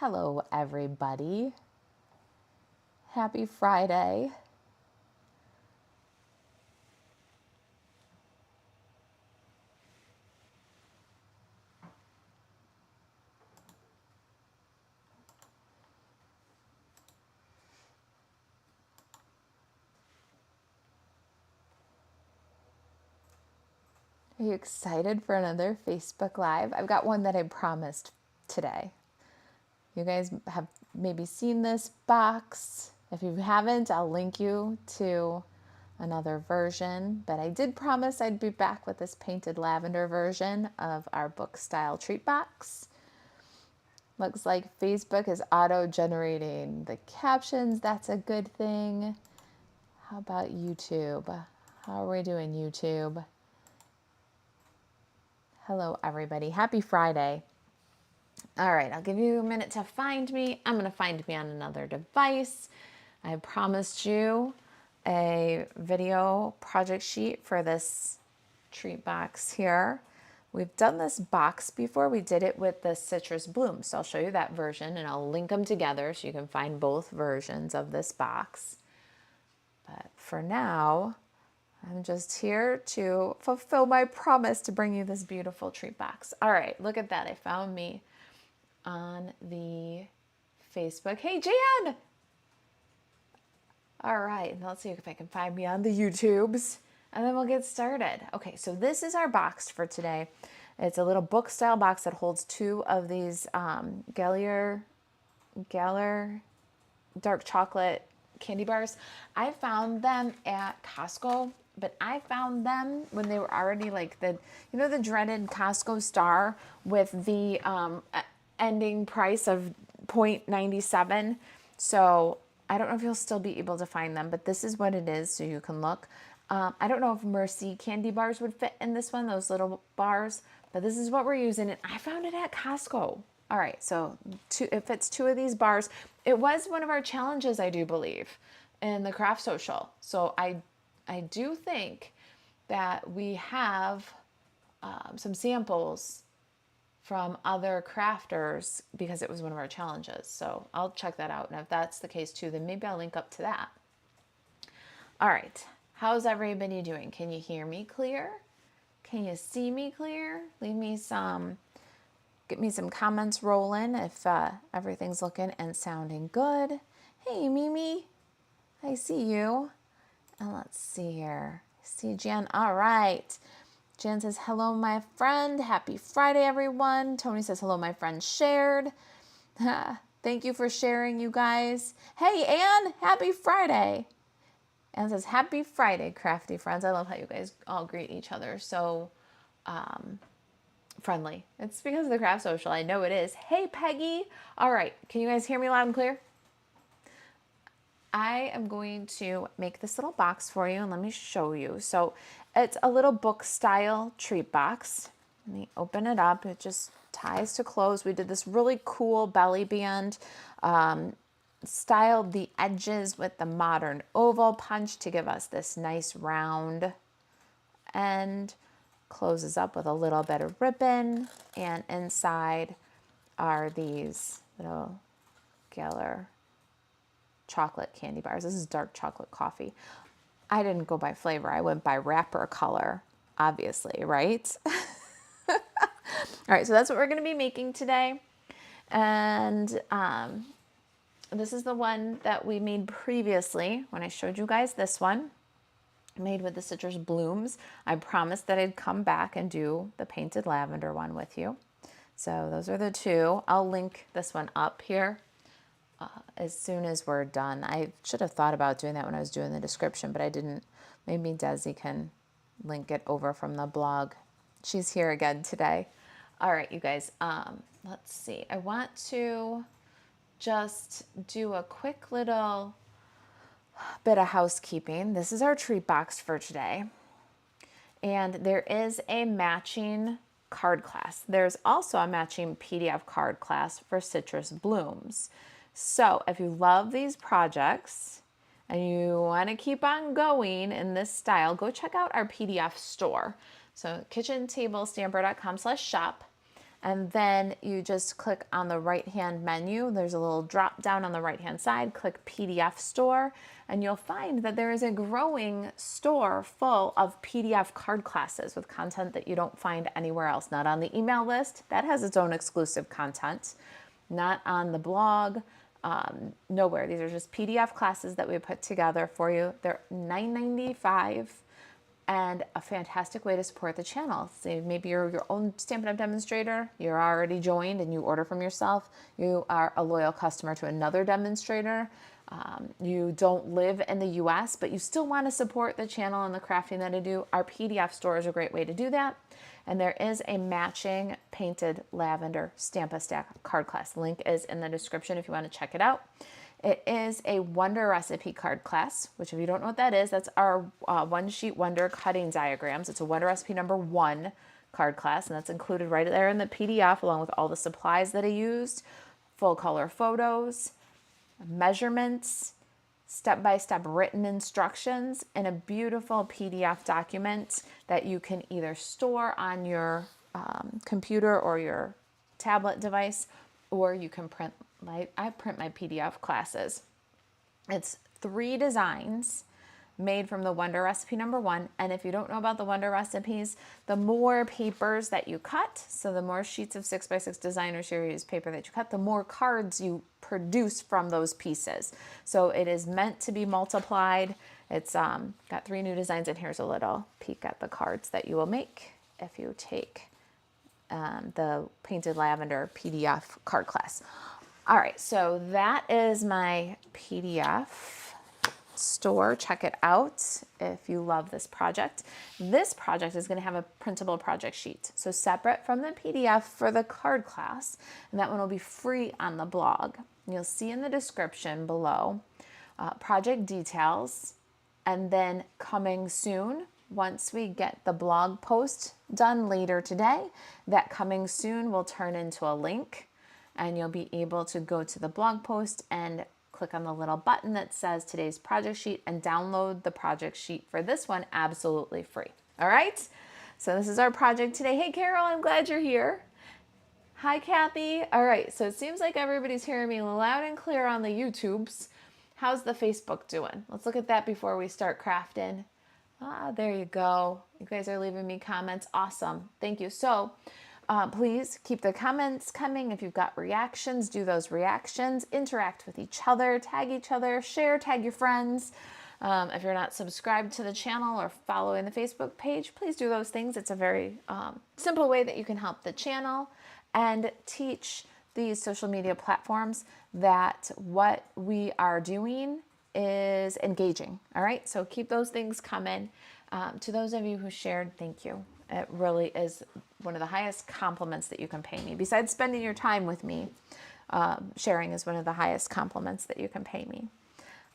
Hello, everybody. Happy Friday. Are you excited for another Facebook Live? I've got one that I promised today. You guys have maybe seen this box. If you haven't, I'll link you to another version. But I did promise I'd be back with this painted lavender version of our book style treat box. Looks like Facebook is auto-generating the captions. That's a good thing. How about YouTube? How are we doing, YouTube? Hello, everybody. Happy Friday. All right, I'll give you a minute to find me. I'm going to find me on another device. I promised you a video project sheet for this treat box here. We've done this box before. We did it with the citrus blooms. So I'll show you that version and I'll link them together so you can find both versions of this box. But for now, I'm just here to fulfill my promise to bring you this beautiful treat box. All right, look at that. I found me on the Facebook. Hey, Jan! All right, let's see if I can find me on the YouTubes, and then we'll get started. Okay, so this is our box for today. It's a little book style box that holds two of these Galler dark chocolate candy bars. I found them at Costco, but I found them when they were already like the dreaded Costco star with the ending price of $0.97. So I don't know if you'll still be able to find them, but this is what it is, so you can look. I don't know if Mercy candy bars would fit in this one, those little bars, but this is what we're using, and I found it at Costco. All right, so it fits two of these bars. It was one of our challenges, I do believe, in the craft social. So I do think that we have some samples from other crafters because it was one of our challenges. So I'll check that out. And if that's the case too, then maybe I'll link up to that. All right, how's everybody doing? Can you hear me clear? Can you see me clear? Leave me some... Get me some comments rolling if everything's looking and sounding good. Hey, Mimi. I see you. And let's see here. I see Jan. All right. Jan says, hello, my friend. Happy Friday, everyone. Tony says, hello, my friend shared. Thank you for sharing, you guys. Hey, Anne. Happy Friday. Anne says, happy Friday, crafty friends. I love how you guys all greet each other. So, friendly. It's because of the craft social. I know it is. Hey, Peggy. All right. Can you guys hear me loud and clear? I am going to make this little box for you and let me show you. So it's a little book style treat box. Let me open it up. It just ties to close. We did this really cool belly band, styled the edges with the modern oval punch to give us this nice round end. Closes up with a little bit of ribbon, and inside are these little Galler chocolate candy bars. This is dark chocolate coffee. I didn't go by flavor. I went by wrapper color, obviously, right? All right, so that's what we're going to be making today. And this is the one that we made previously when I showed you guys this one. Made with the citrus blooms. I promised that I'd come back and do the painted lavender one with you. So those are the two. I'll link this one up here as soon as we're done. I should have thought about doing that when I was doing the description, but I didn't. Maybe Desi can link it over from the blog. She's here again today. All right, you guys, let's see. I want to just do a quick little bit of housekeeping. This is our treat box for today. And there is a matching card class. There's also a matching PDF card class for citrus blooms. So if you love these projects and you want to keep on going in this style, go check out our PDF store. So kitchentablestamper.com/shop. And then you just click on the right-hand menu. There's a little drop down on the right-hand side, click PDF store, and you'll find that there is a growing store full of PDF card classes with content that you don't find anywhere else. Not on the email list, that has its own exclusive content. Not on the blog, nowhere. These are just PDF classes that we put together for you. They're $9.95. And a fantastic way to support the channel. So maybe you're your own Stampin' Up! Demonstrator, you're already joined and you order from yourself, you are a loyal customer to another demonstrator, you don't live in the US, but you still want to support the channel and the crafting that I do, our PDF store is a great way to do that. And there is a matching Painted Lavender Stamp a Stack card class. Link is in the description if you want to check it out. It is a Wonder Recipe card class, which if you don't know what that is, that's our one sheet Wonder cutting diagrams. It's a Wonder Recipe #1 card class, and that's included right there in the PDF along with all the supplies that I used, full color photos, measurements, step-by-step written instructions, and a beautiful PDF document that you can either store on your computer or your tablet device, or you can print. I print my PDF classes. It's 3 designs made from the Wonder Recipe #1. And if you don't know about the Wonder Recipes, the more papers that you cut, so the more sheets of 6x6 designer series paper that you cut, the more cards you produce from those pieces. So it is meant to be multiplied. It's got 3 new designs, and here's a little peek at the cards that you will make if you take the Painted Lavender PDF card class. All right, so that is my PDF store. Check it out if you love this project. This project is going to have a printable project sheet, so separate from the PDF for the card class, and that one will be free on the blog. You'll see in the description below project details, and then coming soon, once we get the blog post done later today, that coming soon will turn into a link, and you'll be able to go to the blog post and click on the little button that says today's project sheet and download the project sheet for this one absolutely free. All right, so this is our project today. Hey Carol, I'm glad you're here. Hi Kathy. All right, so it seems like everybody's hearing me loud and clear on the YouTubes. How's the Facebook doing? Let's look at that before we start crafting. Ah, there you go. You guys are leaving me comments. Awesome. Thank you. So please keep the comments coming. If you've got reactions, do those reactions. Interact with each other, share, tag your friends. If you're not subscribed to the channel or following the Facebook page, please do those things. It's a very simple way that you can help the channel and teach these social media platforms that what we are doing is engaging. All right, so keep those things coming. To those of you who shared, thank you. It really is one of the highest compliments that you can pay me. Besides spending your time with me, sharing is one of the highest compliments that you can pay me.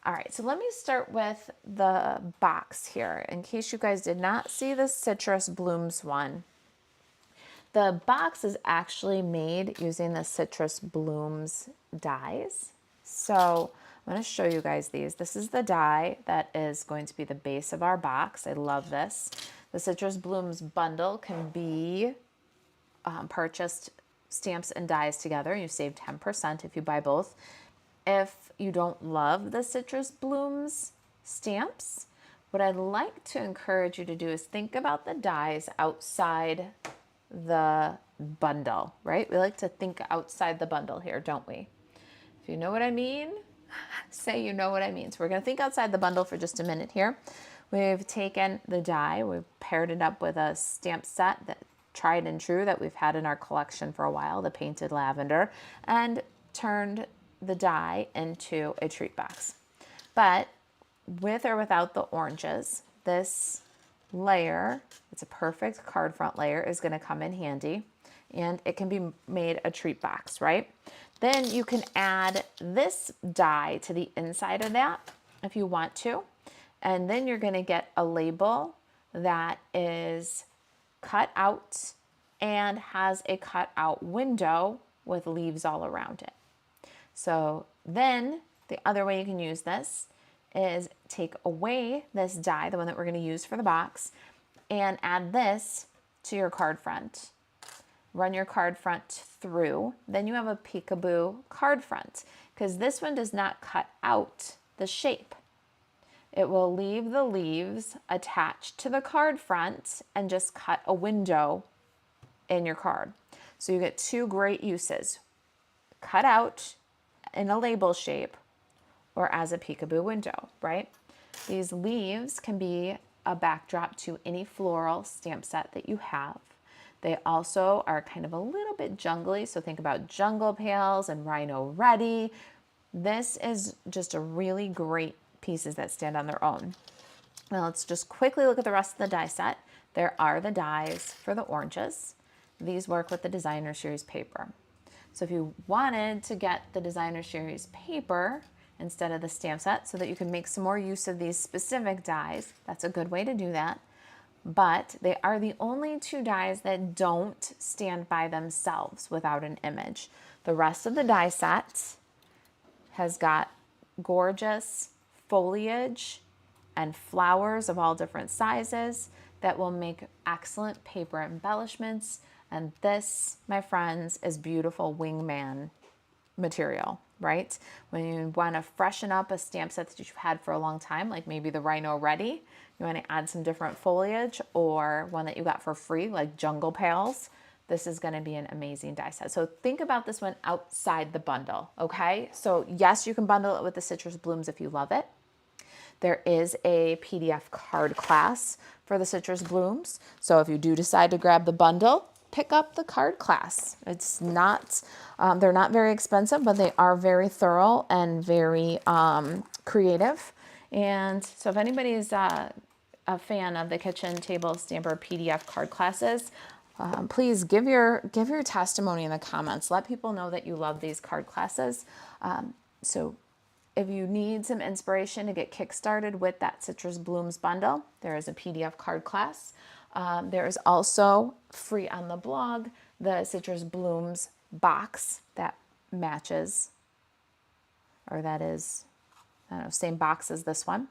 All right, so let me start with the box here. In case you guys did not see the Citrus Blooms one, the box is actually made using the Citrus Blooms dies. So I'm going to show you guys these. This is the die that is going to be the base of our box. I love this. The Citrus Blooms bundle can be purchased stamps and dies together. You save 10% if you buy both. If you don't love the Citrus Blooms stamps, what I'd like to encourage you to do is think about the dies outside the bundle, right? We like to think outside the bundle here, don't we? If you know what I mean, say you know what I mean. So we're going to think outside the bundle for just a minute here. We've taken the die, we've paired it up with a stamp set that tried and true that we've had in our collection for a while, the Painted Lavender, and turned the die into a treat box. But with or without the oranges, this layer, it's a perfect card front layer, is going to come in handy, and it can be made a treat box, right? Then you can add this die to the inside of that if you want to, and then you're going to get a label that is cut out and has a cut out window with leaves all around it. So then the other way you can use this is take away this die, the one that we're going to use for the box, and add this to your card front. run your card front through, then you have a peekaboo card front, because this one does not cut out the shape. It will leave the leaves attached to the card front and just cut a window in your card. So you get two great uses: cut out in a label shape or as a peekaboo window, right? These leaves can be a backdrop to any floral stamp set that you have. They also are kind of a little bit jungly, so think about jungle pails and rhino ready. This is just a really great pieces that stand on their own. Now let's just quickly look at the rest of the die set. There are the dies for the oranges. These work with the Designer Series paper. So if you wanted to get the Designer Series paper instead of the stamp set so that you can make some more use of these specific dies, that's a good way to do that. But they are the only two dies that don't stand by themselves without an image. The rest of the die set has got gorgeous foliage and flowers of all different sizes that will make excellent paper embellishments. And this, my friends, is beautiful wingman material, right? When you want to freshen up a stamp set that you've had for a long time, like maybe the Rhino Ready, you want to add some different foliage, or one that you got for free, like Jungle Pails, this is going to be an amazing die set. So think about this one outside the bundle, okay? So yes, you can bundle it with the Citrus Blooms if you love it. There is a PDF card class for the Citrus Blooms. So if you do decide to grab the bundle, pick up the card class. It's not, they're not very expensive, but they are very thorough and very creative. And so if anybody is a fan of the Kitchen Table Stamper PDF card classes, please give your testimony in the comments. Let people know that you love these card classes. So if you need some inspiration to get kickstarted with that Citrus Blooms bundle, there is a PDF card class. There is also free on the blog the Citrus Blooms box that matches, or that is, I don't know, same box as this one,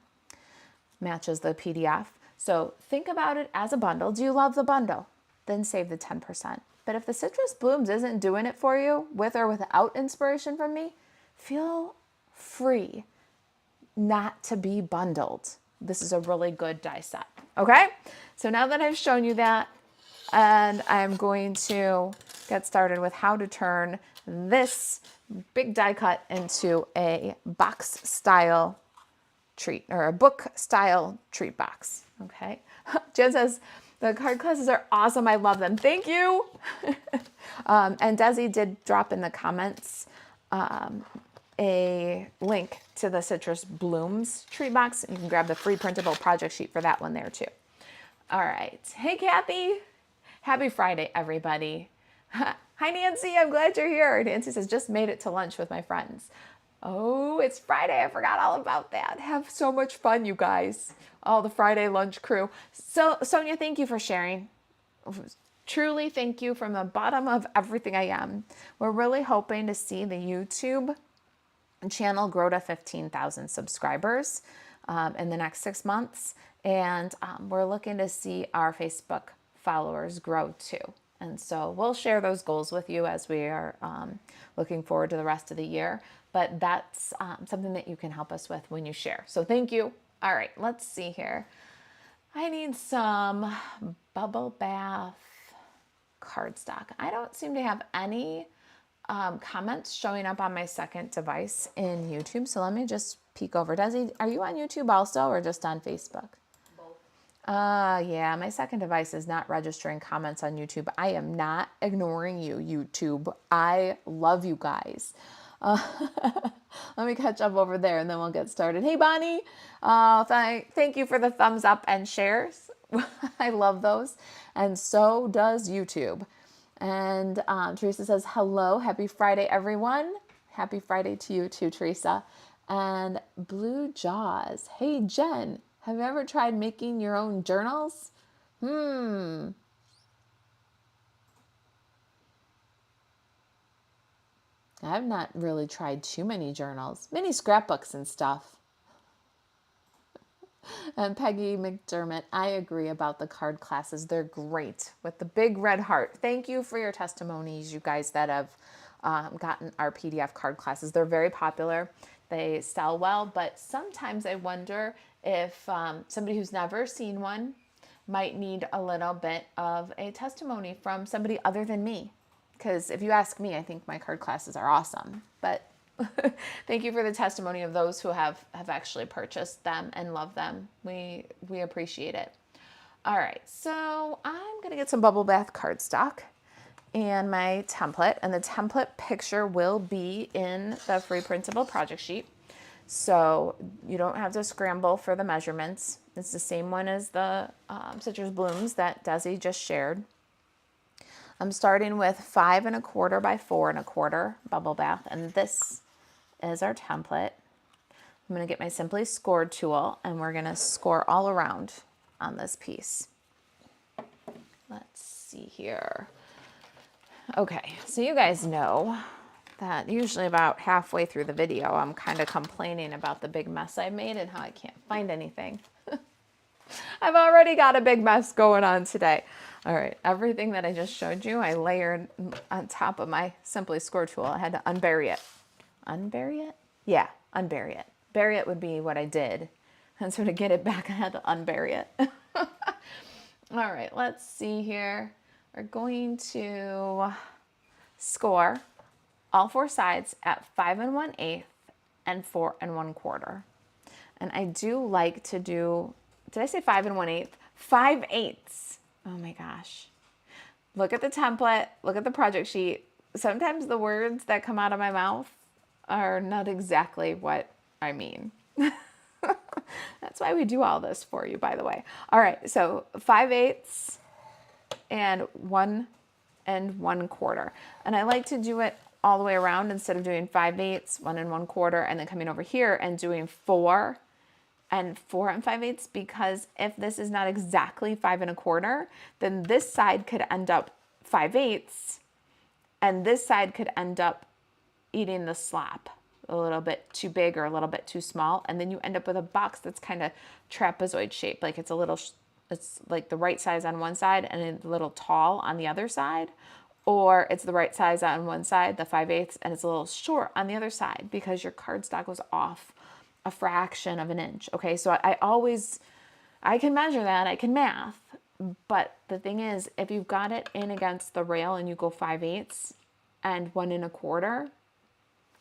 matches the PDF. So think about it as a bundle. Do you love the bundle? Then save the 10%. But if the Citrus Blooms isn't doing it for you, with or without inspiration from me, feel free not to be bundled. This is a really good die set. Okay, so now that I've shown you that, and I'm going to get started with how to turn this big die cut into a box style treat, or a book style treat box. Okay, Jen says the card classes are awesome. I love them. Thank you. And Desi did drop in the comments a link to the Citrus Blooms treat box. You can grab the free printable project sheet for that one there too. All right. Hey, Kathy. Happy Friday, everybody. Hi, Nancy. I'm glad you're here. Nancy says, just made it to lunch with my friends. Oh, it's Friday. I forgot all about that. Have so much fun, you guys. All the Friday lunch crew. So, Sonia, thank you for sharing. Truly, thank you from the bottom of everything I am. We're really hoping to see the YouTube channel grow to 15,000 subscribers in the next 6 months. And we're looking to see our Facebook followers grow too. And so we'll share those goals with you as we are looking forward to the rest of the year. But that's something that you can help us with when you share. So thank you. All right, let's see here. I need some bubble bath cardstock. I don't seem to have any comments showing up on my second device in YouTube. So let me just peek over. Desi, are you on YouTube also, or just on Facebook? Both. Yeah, my second device is not registering comments on YouTube. I am not ignoring you, YouTube. I love you guys. Let me catch up over there and then we'll get started. Hey, Bonnie. Thank you for the thumbs up and shares. I love those. And so does YouTube. And Teresa says, hello, happy Friday, everyone. Happy Friday to you too, Teresa. And Blue Jaws. Hey, Jen, have you ever tried making your own journals? I've not really tried too many journals, many scrapbooks and stuff. And Peggy McDermott, I agree about the card classes. They're great with the big red heart. Thank you for your testimonies, you guys that have gotten our PDF card classes. They're very popular. They sell well, but sometimes I wonder if somebody who's never seen one might need a little bit of a testimony from somebody other than me. Because if you ask me, I think my card classes are awesome. But thank you for the testimony of those who have actually purchased them and love them. We appreciate it. All right, so I'm going to get some bubble bath cardstock and my template. And the template picture will be in the free printable project sheet. So you don't have to scramble for the measurements. It's the same one as the citrus blooms that Desi just shared. I'm starting with 5 1/4 by 4 1/4 bubble bath, and this is our template. I'm going to get my Simply Scored tool, and we're going to score all around on this piece. Let's see here. Okay, so you guys know that usually about halfway through the video, I'm kind of complaining about the big mess I made and how I can't find anything. I've already got a big mess going on today. All right, everything that I just showed you, I layered on top of my Simply Score tool. I had to unbury it. Unbury it? Yeah, unbury it. Bury it would be what I did. And so to get it back, I had to unbury it. All right, let's see here. We're going to score all 4 sides at 5 1/8 and 4 1/4. And I do like to do, did I say 5 1/8? 5/8. Oh my gosh. Look at the template, look at the project sheet. Sometimes the words that come out of my mouth are not exactly what I mean. That's why we do all this for you, by the way. All right, so 5/8 and 1 1/4. And I like to do it all the way around instead of doing 5/8, 1 1/4, and then coming over here and doing 4 and 4 5/8, because if this is not exactly 5 1/4, then this side could end up 5/8 and this side could end up eating the slap a little bit too big or a little bit too small, and then you end up with a box that's kind of trapezoid shaped, like it's a little, it's like the right size on one side and a little tall on the other side, or it's the right size on one side, the 5/8, and it's a little short on the other side because your cardstock was off a fraction of an inch. Okay, so I can measure that, I can math, but the thing is, if you've got it in against the rail and you go 5/8 and 1 1/4,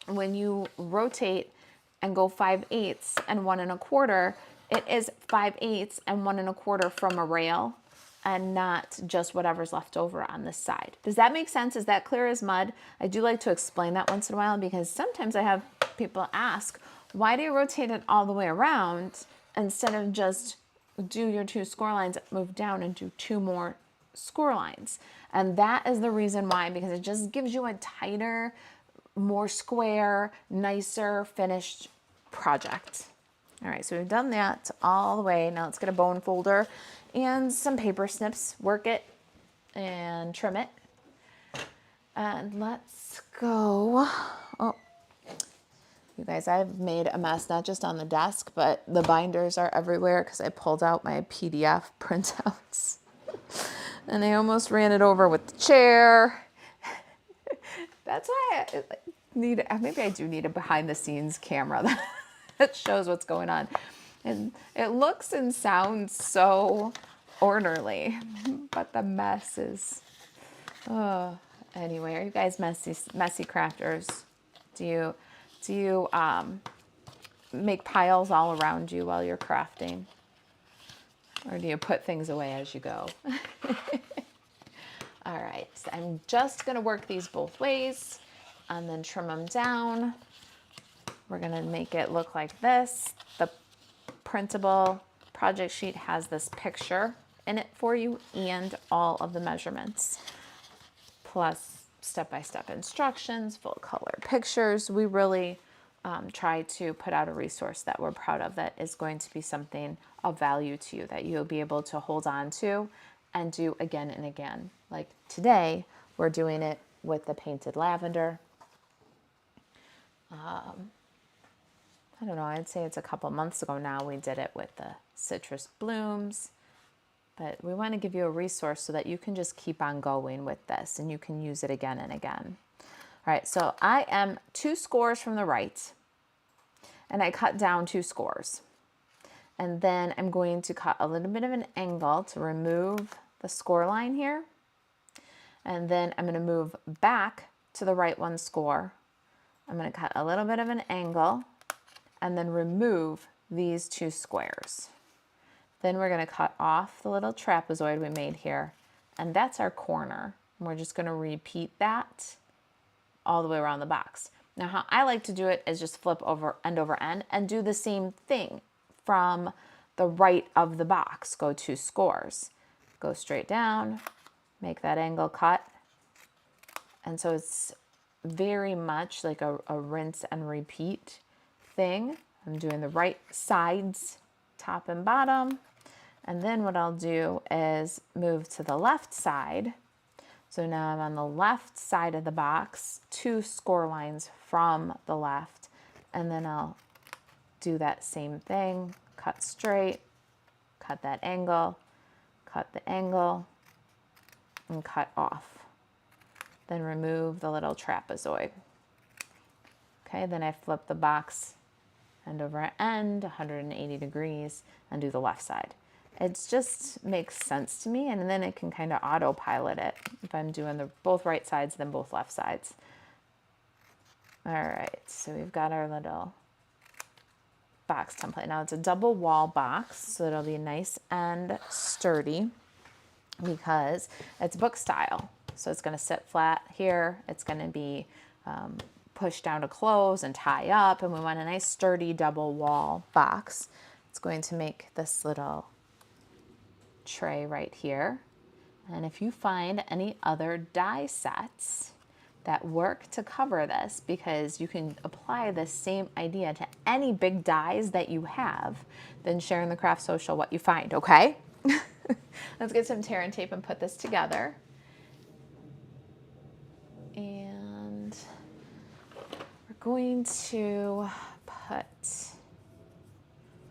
when you rotate and go 5/8 and 1 1/4, it is 5/8 and 1 1/4 from a rail and not just whatever's left over on this side. Does that make sense? Is that clear as mud? I do like to explain that once in a while because sometimes I have people ask, why do you rotate it all the way around instead of just do your 2 score lines, move down and do 2 more score lines? And that is the reason why, because it just gives you a tighter, more square, nicer finished project. All right, so we've done that all the way. Now let's get a bone folder and some paper snips, work it and trim it. And let's go. Oh, you guys, I've made a mess, not just on the desk, but the binders are everywhere because I pulled out my PDF printouts. And I almost ran it over with the chair. That's why I need, maybe I do need a behind the scenes camera that shows what's going on. And it looks and sounds so orderly, but the mess is, oh, anyway, are you guys messy crafters? Do you make piles all around you while you're crafting? Or do you put things away as you go? All right, so I'm just gonna work these both ways and then trim them down. We're gonna make it look like this. The printable project sheet has this picture in it for you and all of the measurements, plus step-by-step instructions, full color pictures. We really try to put out a resource that we're proud of, that is going to be something of value to you, that you'll be able to hold on to and do again and again. Like today, we're doing it with the Painted Lavender. I don't know, I'd say it's a couple months ago now we did it with the citrus blooms. But we want to give you a resource so that you can just keep on going with this and you can use it again and again. All right, so I am 2 scores from the right and I cut down 2 scores. And then I'm going to cut a little bit of an angle to remove the score line here. And then I'm going to move back to the right 1 score. I'm going to cut a little bit of an angle and then remove these 2 squares. Then we're going to cut off the little trapezoid we made here, and that's our corner. And we're just going to repeat that all the way around the box. Now, how I like to do it is just flip over end and do the same thing from the right of the box. Go 2 scores, go straight down, make that angle cut. And so it's very much like a rinse and repeat thing. I'm doing the right sides, top and bottom. And then what I'll do is move to the left side. So now I'm on the left side of the box, 2 score lines from the left. And then I'll do that same thing, cut straight, cut that angle, cut the angle, and cut off. Then remove the little trapezoid. Okay, then I flip the box end over end, 180 degrees, and do the left side. It just makes sense to me, and then it can kind of autopilot it if I'm doing both right sides, then both left sides. All right, so we've got our little box template. Now it's a double wall box, so it'll be nice and sturdy because it's book style. So it's going to sit flat here. It's going to be pushed down to close and tie up, and we want a nice sturdy double wall box. It's going to make this little tray right here. And if you find any other die sets that work to cover this, because you can apply the same idea to any big dies that you have, then share in the craft social what you find, okay? Let's get some tear and tape and put this together. And we're going to put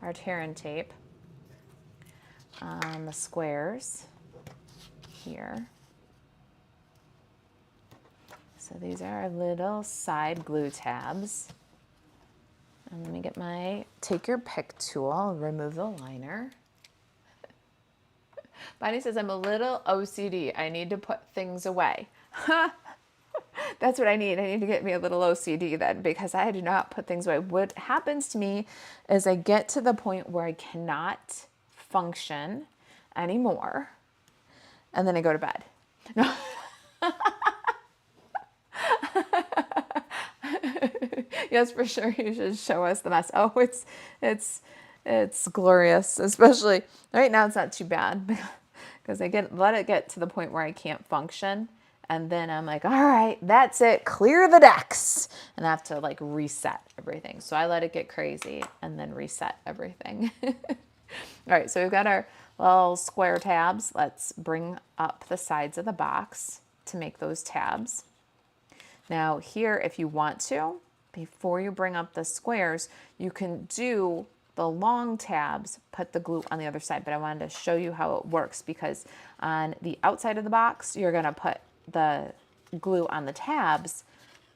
our tear and tape on the squares here. So these are our little side glue tabs. And let me get my take your pick tool, remove the liner. Bonnie says, I'm a little OCD. I need to put things away. That's what I need. I need to get me a little OCD then, because I do not put things away. What happens to me is I get to the point where I cannot function anymore, and then I go to bed. No. Yes, for sure. You should show us the mess. Oh, it's glorious. Especially right now, it's not too bad because I let it get to the point where I can't function. And then I'm like, all right, that's it. Clear the decks. And I have to like reset everything. So I let it get crazy and then reset everything. All right, so we've got our little square tabs. Let's bring up the sides of the box to make those tabs. Now here, if you want to, before you bring up the squares, you can do the long tabs, put the glue on the other side. But I wanted to show you how it works, because on the outside of the box, you're gonna put the glue on the tabs,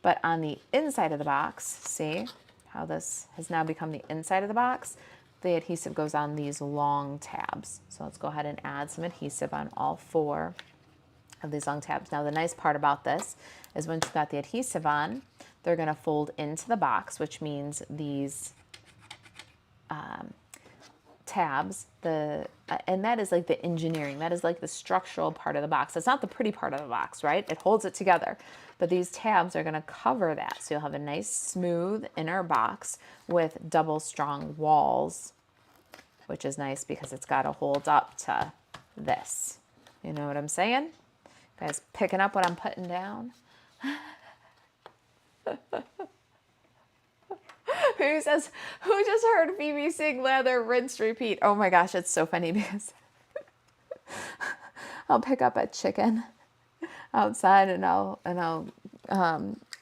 but on the inside of the box, see how this has now become the inside of the box? The adhesive goes on these long tabs. So let's go ahead and add some adhesive on all 4 of these long tabs. Now the nice part about this is once you've got the adhesive on, they're gonna fold into the box, which means these tabs, and that is like the engineering, that is like the structural part of the box. It's not the pretty part of the box, right? It holds it together, but these tabs are going to cover that. So you'll have a nice smooth inner box with double strong walls, which is nice because it's got to hold up to this. You know what I'm saying? You guys picking up what I'm putting down? Who says, who just heard Phoebe sing lather, rinse, repeat? Oh my gosh, it's so funny because I'll pick up a chicken outside and I'll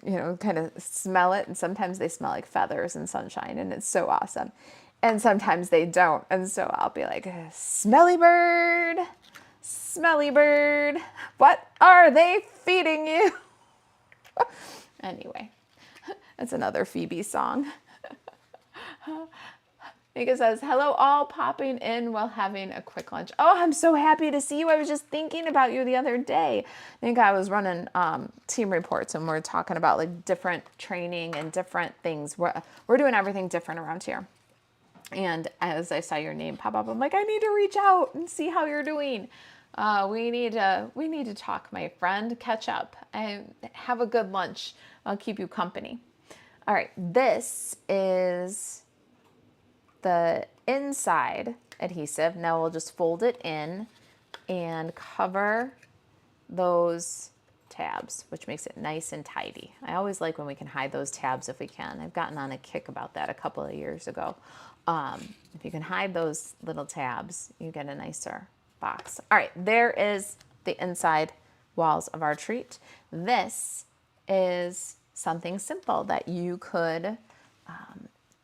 you know, kind of smell it. And sometimes they smell like feathers and sunshine, and it's so awesome. And sometimes they don't. And so I'll be like, smelly bird, what are they feeding you? Anyway, that's another Phoebe song. Mika says, hello all, popping in while having a quick lunch. Oh, I'm so happy to see you. I was just thinking about you the other day. I think I was running team reports and we're talking about like different training and different things. We're doing everything different around here. And as I saw your name pop up, I'm like, I need to reach out and see how you're doing. We need to talk, my friend, catch up and have a good lunch. I'll keep you company. All right, this is the inside adhesive. Now we'll just fold it in and cover those tabs, which makes it nice and tidy. I always like when we can hide those tabs if we can. I've gotten on a kick about that a couple of years ago. If you can hide those little tabs, you get a nicer box. All right, there is the inside walls of our treat. This is something simple that you could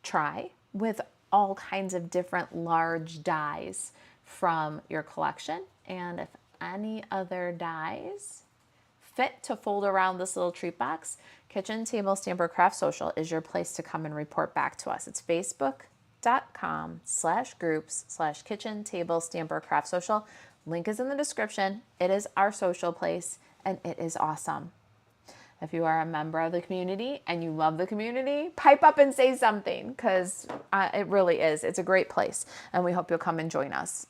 try with all kinds of different large dies from your collection. And if any other dies fit to fold around this little treat box, Kitchen Table Stamper Craft Social is your place to come and report back to us. It's facebook.com/groups/Kitchen Table Stamper Craft Social. Link is in the description. It is our social place and it is awesome. If you are a member of the community and you love the community, pipe up and say something, because it really is. It's a great place and we hope you'll come and join us.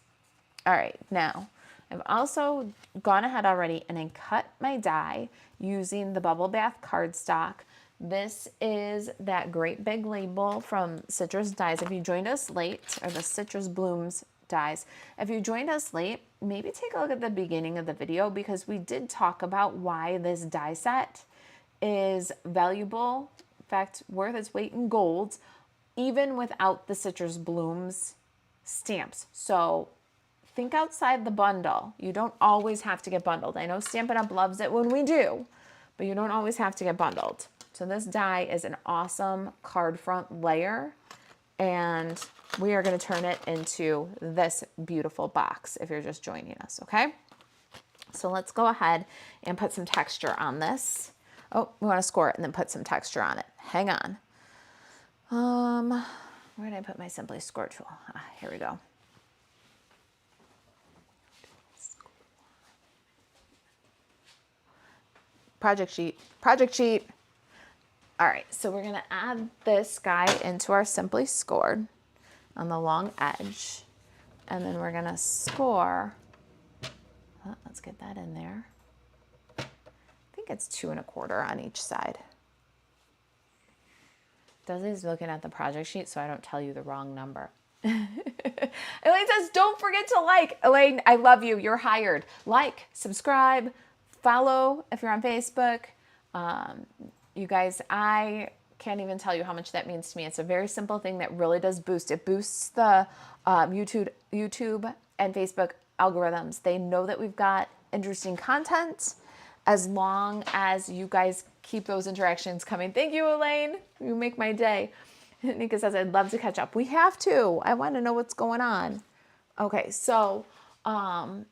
All right, now I've also gone ahead already and I cut my die using the Bubble Bath cardstock. This is that great big label from Citrus Dies. If you joined us late, or the Citrus Blooms Dies, if you joined us late, maybe take a look at the beginning of the video because we did talk about why this die set is valuable, in fact, worth its weight in gold, even without the Citrus Blooms stamps. So think outside the bundle. You don't always have to get bundled. I know Stampin' Up! Loves it when we do, but you don't always have to get bundled. So this die is an awesome card front layer, and we are going to turn it into this beautiful box if you're just joining us, okay? So let's go ahead and put some texture on this. Oh, we want to score it and then put some texture on it. Hang on. Where did I put my Simply Score tool? Here we go. Project sheet. All right, so we're gonna add this guy into our Simply Scored on the long edge. And then we're gonna score, let's get that in there. I think it's 2 1/4 on each side. Dudley's looking at the project sheet so I don't tell you the wrong number. Elaine says, don't forget to like. Elaine, I love you. You're hired. Like, subscribe, follow if you're on Facebook. You guys, I can't even tell you how much that means to me. It's a very simple thing that really does boost. It boosts the YouTube and Facebook algorithms. They know that we've got interesting content as long as you guys keep those interactions coming. Thank you, Elaine. You make my day. Nika says, I'd love to catch up. We have to. I want to know what's going on. Okay, so Angelique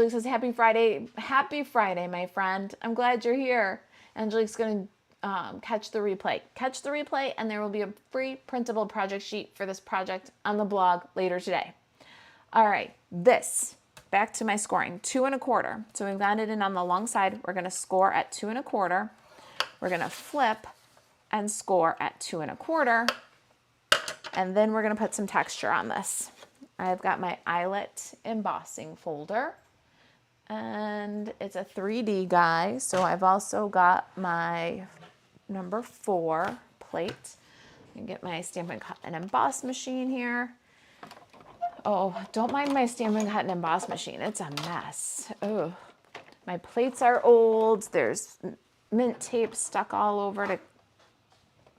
says, happy Friday. Happy Friday, my friend. I'm glad you're here. Angelique's going to catch the replay. Catch the replay, and there will be a free printable project sheet for this project on the blog later today. All right, this, back to my scoring, 2 1/4. So we've got it in on the long side. We're going to score at 2 1/4. We're going to flip and score at 2 1/4. And then we're going to put some texture on this. I've got my eyelet embossing folder. And it's a 3D guy, so I've also got my number 4 plate. I can get my Stampin' Cut and Emboss machine here. Oh, don't mind my Stampin' Cut and Emboss machine. It's a mess. Oh, my plates are old. There's mint tape stuck all over to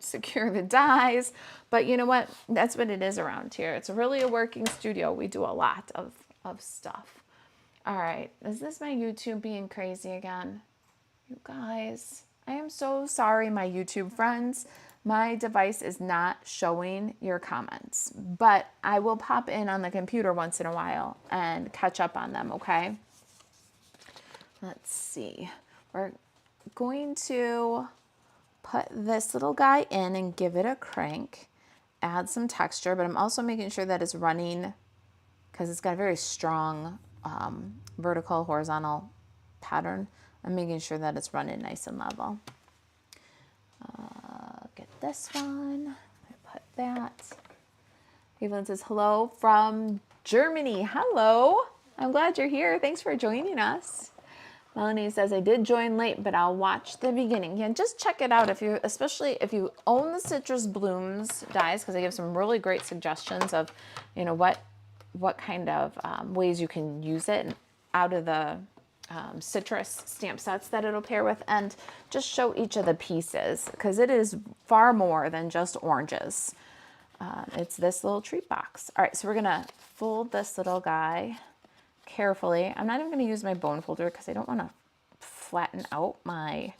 secure the dies. But you know what? That's what it is around here. It's really a working studio. We do a lot of stuff. All right, is this my YouTube being crazy again? You guys, I am so sorry, my YouTube friends. my device is not showing your comments, but I will pop in on the computer once in a while and catch up on them, okay? Let's see. We're going to put this little guy in and give it a crank, add some texture, but I'm also making sure that it's running because it's got a very strong vertical, horizontal pattern. I'm making sure that it's running nice and level. Get this one, I put that. Evelyn says, hello from Germany. Hello, I'm glad you're here. Thanks for joining us. Melanie says, I did join late, but I'll watch the beginning. Yeah, just check it out if you, especially if you own the Citrus Blooms dies, because they give some really great suggestions of, you know, what kind of ways you can use it out of the citrus stamp sets that it'll pair with, and just show each of the pieces because it is far more than just oranges. It's this little treat box. All right, so we're gonna fold this little guy carefully. I'm not even gonna use my bone folder because I don't want to flatten out my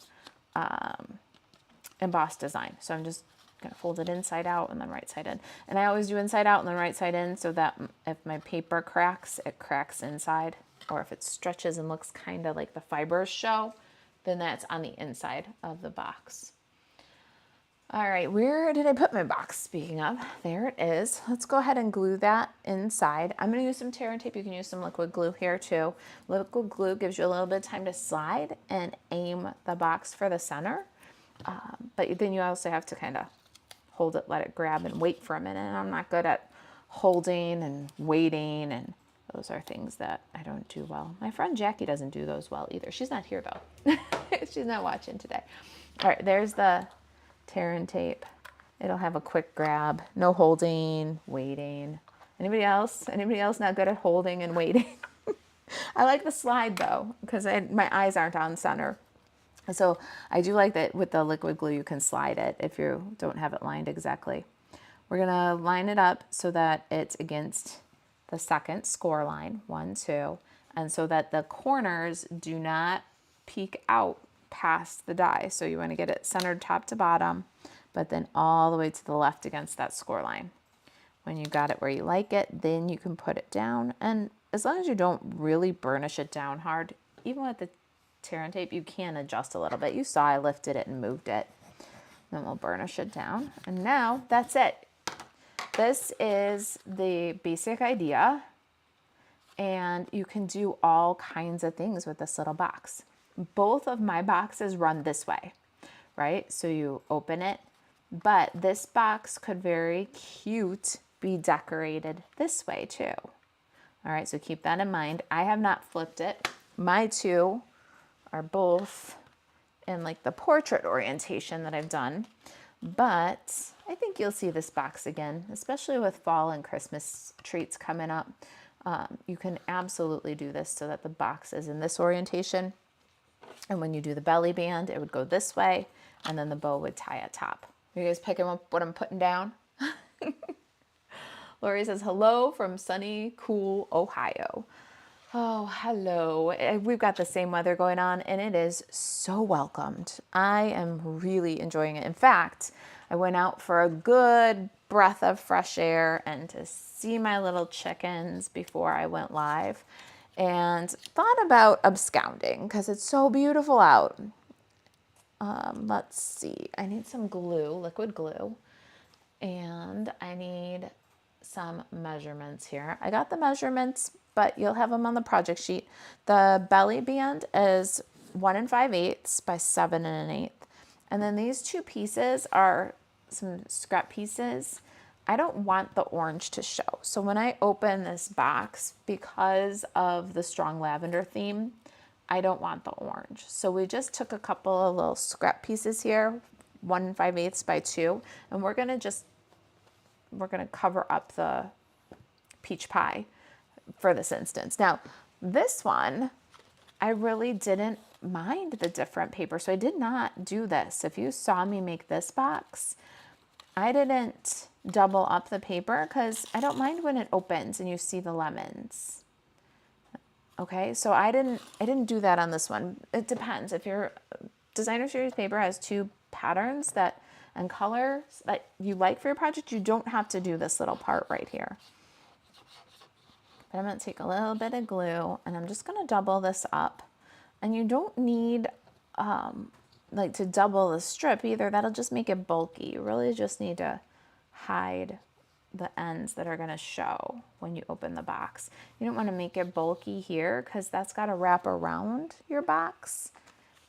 embossed design. So I'm just gonna fold it inside out and then right side in. And I always do inside out and then right side in so that if my paper cracks, it cracks inside. Or if it stretches and looks kind of like the fibers show, then that's on the inside of the box. All right, where did I put my box? Speaking of, there it is. Let's go ahead and glue that inside. I'm gonna use some tear and tape. You can use some liquid glue here too. Liquid glue gives you a little bit of time to slide and aim the box for the center. But then you also have to kind of hold it, let it grab and wait for a minute. And I'm not good at holding and waiting, and those are things that I don't do well. My friend Jackie doesn't do those well either. She's not here though. She's not watching today. All right, there's the tear and tape. It'll have a quick grab, no holding, waiting. Anybody else? Anybody else not good at holding and waiting? I like the slide though, because my eyes aren't on center. So I do like that with the liquid glue, you can slide it if you don't have it lined exactly. We're gonna line it up so that it's against the second score line, 1, 2, and so that the corners do not peek out past the die. So you want to get it centered top to bottom, but then all the way to the left against that score line. When you got it where you like it, then you can put it down. And as long as you don't really burnish it down hard, even with the tear and tape, you can adjust a little bit. You saw I lifted it and moved it. Then we'll burnish it down. And now that's it. This is the basic idea. And you can do all kinds of things with this little box. Both of my boxes run this way, right? So you open it, but this box could very cute be decorated this way too. All right, so keep that in mind. I have not flipped it. My two are both in like the portrait orientation that I've done, but I think you'll see this box again, especially with fall and Christmas treats coming up. You can absolutely do this so that the box is in this orientation. And when you do the belly band, it would go this way, and then the bow would tie at top. Are you guys picking up what I'm putting down? Lori says, hello from sunny, cool Ohio. Oh, hello. We've got the same weather going on, and it is so welcomed. I am really enjoying it. In fact, I went out for a good breath of fresh air and to see my little chickens before I went live, and thought about absconding because it's so beautiful out. Let's see. I need some glue, liquid glue, and I need some measurements here. I got the measurements, but you'll have them on the project sheet. The belly band is 1 5/8 by 7 1/8. And then these two pieces are some scrap pieces. I don't want the orange to show. So when I open this box, because of the strong lavender theme, I don't want the orange. So we just took a couple of little scrap pieces here, 1 5/8 by 2, and we're gonna cover up the peach pie for this instance. Now, this one, I really didn't mind the different paper, so I did not do this. If you saw me make this box, I didn't double up the paper because I don't mind when it opens and you see the lemons. Okay, so I didn't do that on this one. It depends. If your designer series paper has 2 patterns that and colors that you like for your project, you don't have to do this little part right here. But I'm going to take a little bit of glue and I'm just going to double this up. And you don't need like to double the strip either. That'll just make it bulky. You really just need to hide the ends that are going to show when you open the box. You don't want to make it bulky here because that's got to wrap around your box.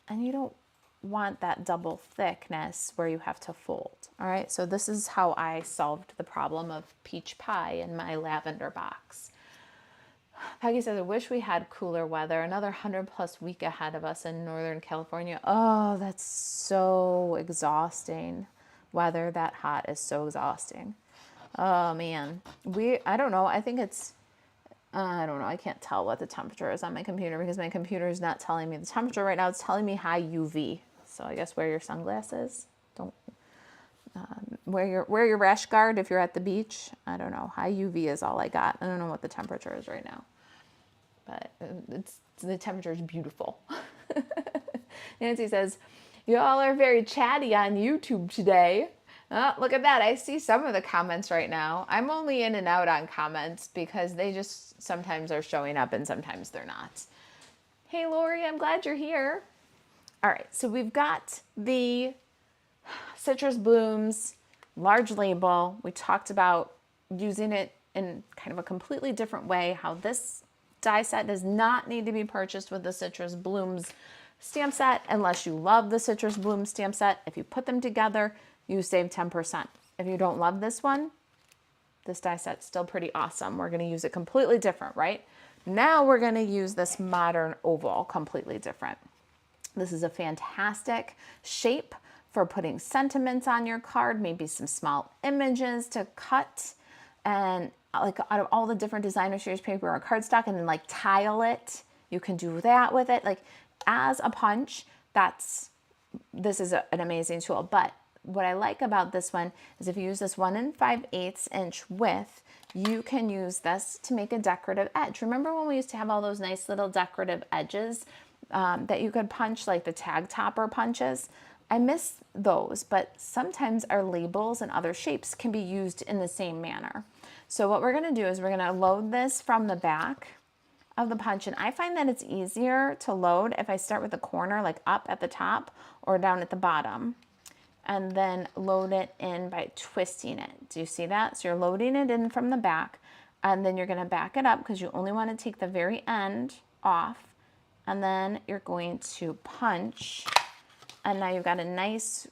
And you don't want that double thickness where you have to fold. All right, so this is how I solved the problem of peach pie in my lavender box. Peggy says, I wish we had cooler weather. Another 100+ week ahead of us in Northern California. Oh, that's so exhausting. Weather that hot is so exhausting. Oh, man. I don't know. I think it's, I don't know. I can't tell what the temperature is on my computer because my computer is not telling me the temperature right now. It's telling me high UV. So I guess wear your sunglasses. Don't wear your rash guard if you're at the beach. I don't know. High UV is all I got. I don't know what the temperature is right now. But the temperature is beautiful. Nancy says, you all are very chatty on YouTube today. Oh, look at that. I see some of the comments right now. I'm only in and out on comments because they just sometimes are showing up and sometimes they're not. Hey, Lori, I'm glad you're here. All right, so we've got the Citrus Blooms large label. We talked about using it in kind of a completely different way, how this die set does not need to be purchased with the Citrus Blooms stamp set unless you love the Citrus Blooms stamp set. If you put them together, you save 10%. If you don't love this one, this die set's still pretty awesome. We're going to use it completely different, right? Now we're going to use this modern oval completely different. This is a fantastic shape for putting sentiments on your card, maybe some small images to cut and like out of all the different designer series paper or cardstock and then like tile it. You can do that with it. Like as a punch, this is an amazing tool. But what I like about this one is if you use this 1 5/8 inch width, you can use this to make a decorative edge. Remember when we used to have all those nice little decorative edges that you could punch, like the tag topper punches? I miss those, but sometimes our labels and other shapes can be used in the same manner. So what we're going to do is we're going to load this from the back of the punch, and I find that it's easier to load if I start with the corner, like up at the top or down at the bottom, and then load it in by twisting it. Do you see that? So you're loading it in from the back, and then you're going to back it up because you only want to take the very end off, and then you're going to punch, and now you've got a nice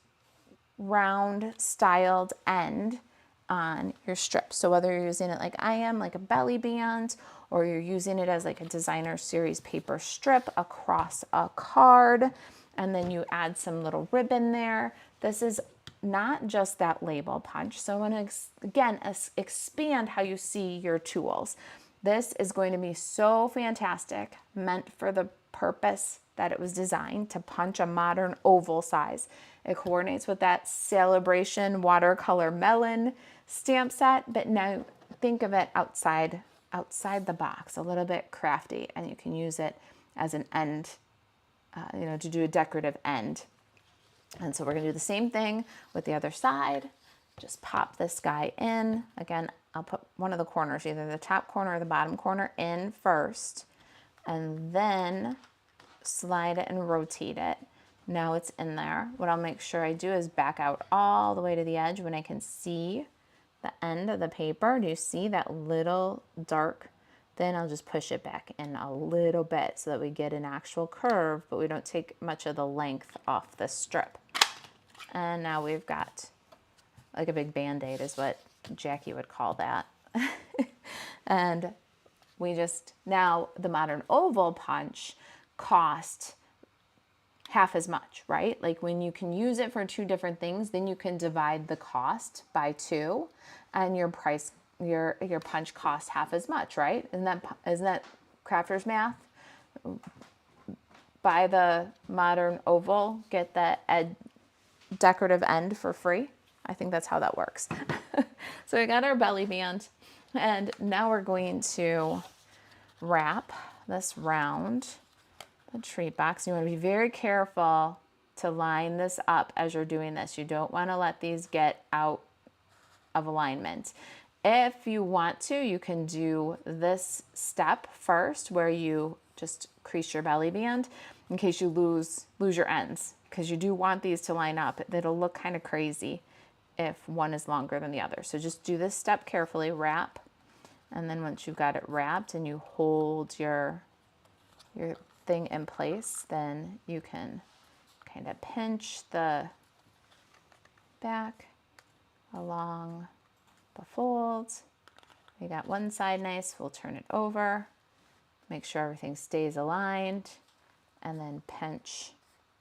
round styled end on your strip. So whether you're using it like I am, like a belly band, or you're using it as like a designer series paper strip across a card, and then you add some little ribbon there. This is not just that label punch. So I want to, again, expand how you see your tools. This is going to be so fantastic, meant for the purpose that it was designed to punch a modern oval size. It coordinates with that Celebration watercolor melon stamp set, but now think of it outside the box, a little bit crafty, and you can use it as an end, to do a decorative end. And so we're going to do the same thing with the other side. Just pop this guy in. Again, I'll put one of the corners, either the top corner or the bottom corner, in first, and then slide it and rotate it. Now it's in there. What I'll make sure I do is back out all the way to the edge when I can see the end of the paper. Do you see that little dark? Then I'll just push it back in a little bit so that we get an actual curve, but we don't take much of the length off the strip. And now we've got like a big Band-Aid is what Jackie would call that. And now the modern oval punch cost half as much, right? Like when you can use it for two different things, then you can divide the cost by 2 and your price, your punch costs half as much, right? Isn't that crafter's math? Buy the modern oval, get the decorative end for free. I think that's how that works. So we got our belly band, and now we're going to wrap this round the treat box. You want to be very careful to line this up as you're doing this. You don't want to let these get out of alignment. If you want to, you can do this step first where you just crease your belly band in case you lose your ends, because you do want these to line up. It'll look kind of crazy if one is longer than the other. So just do this step carefully, wrap, and then once you've got it wrapped and you hold your thing in place, then you can kind of pinch the back along the folds. We got one side nice, we'll turn it over, make sure everything stays aligned, and then pinch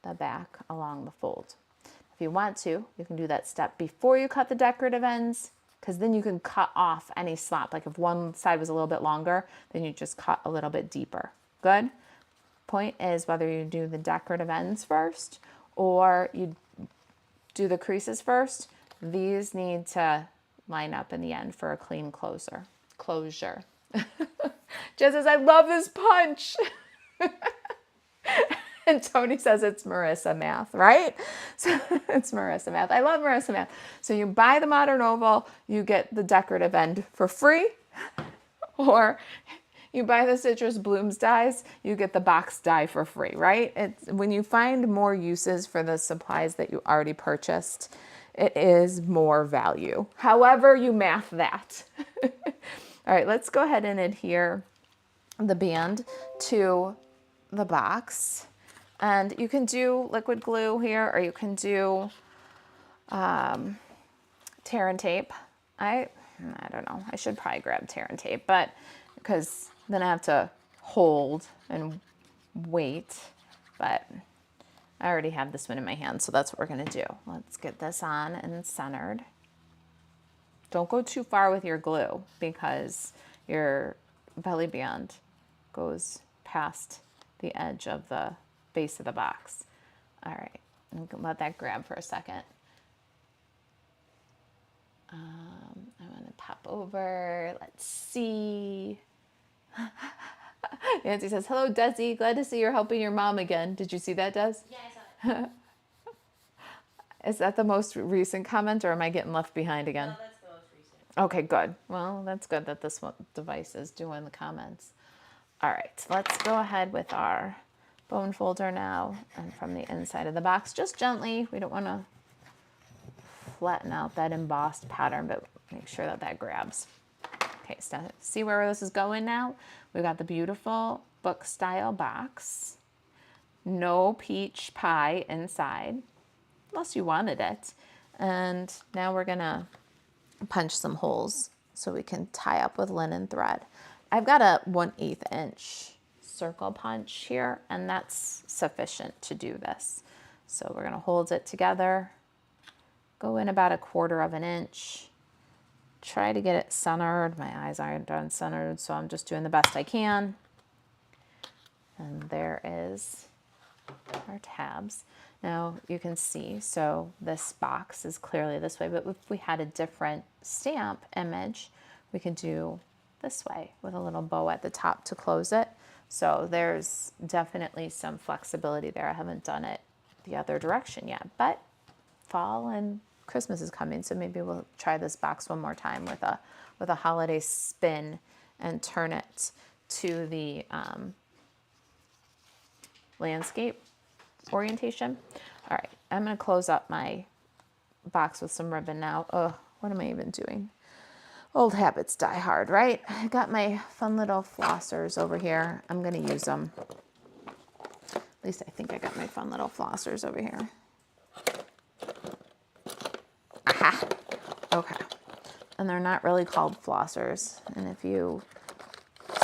the back along the fold. If you want to, you can do that step before you cut the decorative ends, because then you can cut off any slop. Like if one side was a little bit longer, then you just cut a little bit deeper. Good? Point is whether you do the decorative ends first or you do the creases first, these need to line up in the end for a clean closure. Jess says, I love this punch. And Tony says it's Marisa math, right? So it's Marisa math. I love Marisa math. So you buy the modern oval, you get the decorative end for free, or you buy the citrus blooms dies, you get the box die for free, right? It's when you find more uses for the supplies that you already purchased, it is more value. However you math that. All right, let's go ahead and adhere the band to the box. And you can do liquid glue here, or you can do tear and tape. I don't know. I should probably grab tear and tape, but because then I have to hold and wait. But I already have this one in my hand, so that's what we're going to do. Let's get this on and centered. Don't go too far with your glue because your belly band goes past the edge of the base of the box. All right, I'm gonna let that grab for a second. I'm gonna pop over, let's see. Nancy says, hello Desi, glad to see you're helping your mom again. Did you see that, Des? Yeah, I saw it. Is that the most recent comment, or am I getting left behind again? No, that's the most recent. Okay, good. Well, that's good that this one device is doing the comments. All right, let's go ahead with our bone folder now, and from the inside of the box, just gently. We don't want to flatten out that embossed pattern, but make sure that that grabs. Okay, so see where this is going now? We've got the beautiful book style box. No peach pie inside, unless you wanted it. And now we're gonna punch some holes so we can tie up with linen thread. I've got a 1/8 inch circle punch here, and that's sufficient to do this. So we're gonna hold it together, go in about 1/4 inch, try to get it centered. My eyes aren't done centered, so I'm just doing the best I can. And there is our tabs. Now you can see, so this box is clearly this way, but if we had a different stamp image, we could do this way with a little bow at the top to close it. So there's definitely some flexibility there. I haven't done it the other direction yet, but fall and Christmas is coming, so maybe we'll try this box one more time with a holiday spin and turn it to the landscape orientation. All right, I'm gonna close up my box with some ribbon now. Oh, what am I even doing? Old habits die hard, right? I got my fun little flossers over here. I'm gonna use them. At least I think I got my fun little flossers over here. Aha, okay. And they're not really called flossers. And if you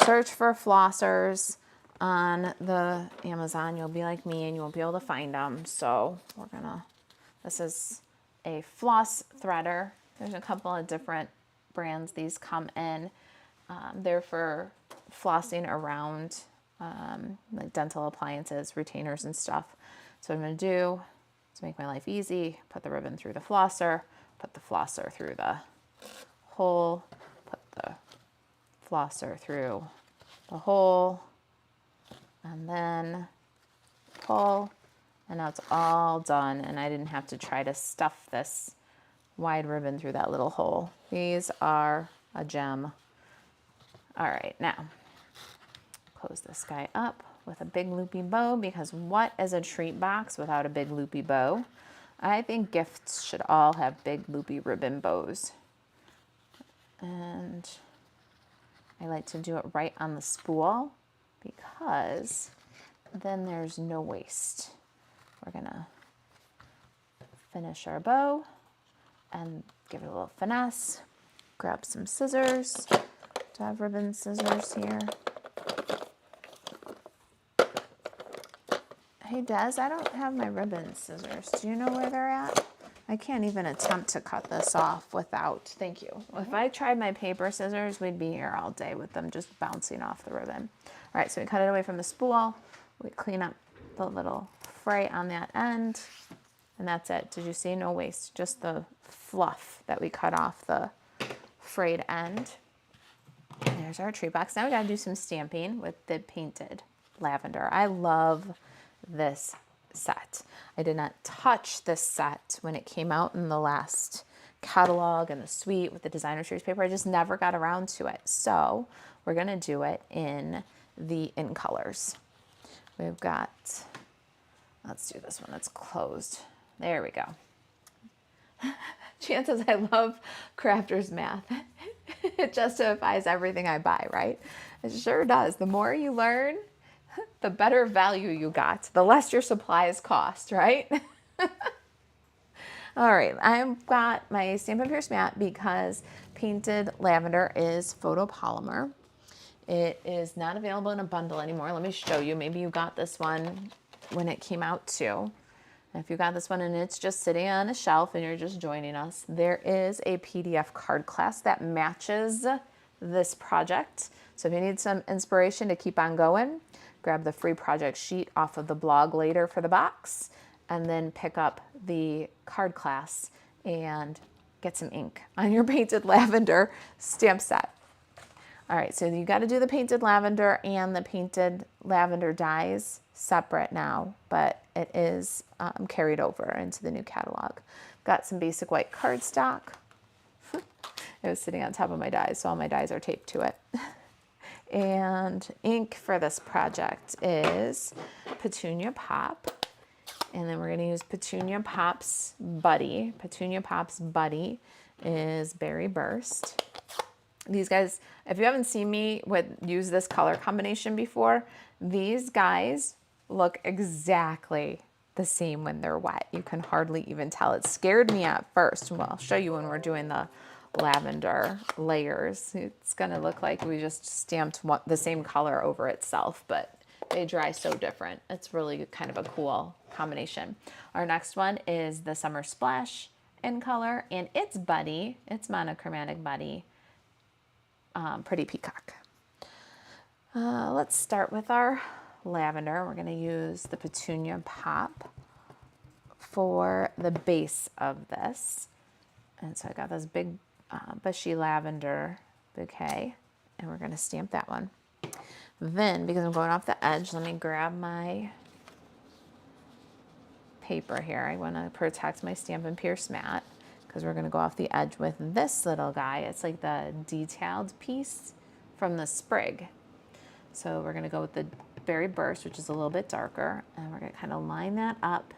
search for flossers on the Amazon, you'll be like me and you won't be able to find them. So this is a floss threader. There's a couple of different brands these come in. They're for flossing around like dental appliances, retainers and stuff. So what I'm gonna do to make my life easy, put the ribbon through the flosser, put the flosser through the hole, put the flosser through the hole, and then pull And now it's all done, and I didn't have to try to stuff this wide ribbon through that little hole. These are a gem. All right, now close this guy up with a big loopy bow, because what is a treat box without a big loopy bow? I think gifts should all have big loopy ribbon bows. And I like to do it right on the spool, because then there's no waste. We're gonna finish our bow and give it a little finesse. Grab some scissors. Do I have ribbon scissors here? Hey Des, I don't have my ribbon scissors. Do you know where they're at? I can't even attempt to cut this off without, thank you. If I tried my paper scissors, we'd be here all day with them just bouncing off the ribbon. All right, so we cut it away from the spool. We clean up the little fray on that end, and that's it. Did you see? No waste, just the fluff that we cut off the frayed end. There's our tree box. Now we gotta do some stamping with the Painted Lavender. I love this set. I did not touch this set when it came out in the last catalog and the suite with the designer series paper. I just never got around to it. So we're gonna do it in the in colors. We've got, let's do this one that's closed. There we go. Chances I love Crafter's math. It justifies everything I buy, right? It sure does. The more you learn, the better value you got, the less your supplies cost, right? All right, I've got my Stampin' Pierce mat because Painted Lavender is photopolymer. It is not available in a bundle anymore. Let me show you. Maybe you got this one when it came out too. If you got this one and it's just sitting on a shelf and you're just joining us, there is a PDF card class that matches this project. So if you need some inspiration to keep on going, grab the free project sheet off of the blog later for the box, and then pick up the card class and get some ink on your Painted Lavender stamp set. All right, so you got to do the Painted Lavender and the Painted Lavender dies separate now, but it is carried over into the new catalog. Got some basic white cardstock. It was sitting on top of my dies, so all my dies are taped to it. And ink for this project is Petunia Pop. And then we're going to use Petunia Pop's Buddy. Petunia Pop's Buddy is Berry Burst. These guys, if you haven't seen me use this color combination before, these guys look exactly the same when they're wet. You can hardly even tell. It scared me at first. Well, I'll show you when we're doing the lavender layers. It's going to look like we just stamped the same color over itself, but they dry so different. It's really kind of a cool combination. Our next one is the Summer Splash in color, and its buddy, its monochromatic buddy, Pretty Peacock. Let's start with our lavender. We're going to use the Petunia Pop for the base of this. And so I got this big bushy lavender bouquet, and we're going to stamp that one. Then, because I'm going off the edge, let me grab my paper here. I want to protect my Stampin' Pierce mat because we're going to go off the edge with this little guy. It's like the detailed piece from the sprig. So we're going to go with the Berry Burst, which is a little bit darker, and we're going to kind of line that up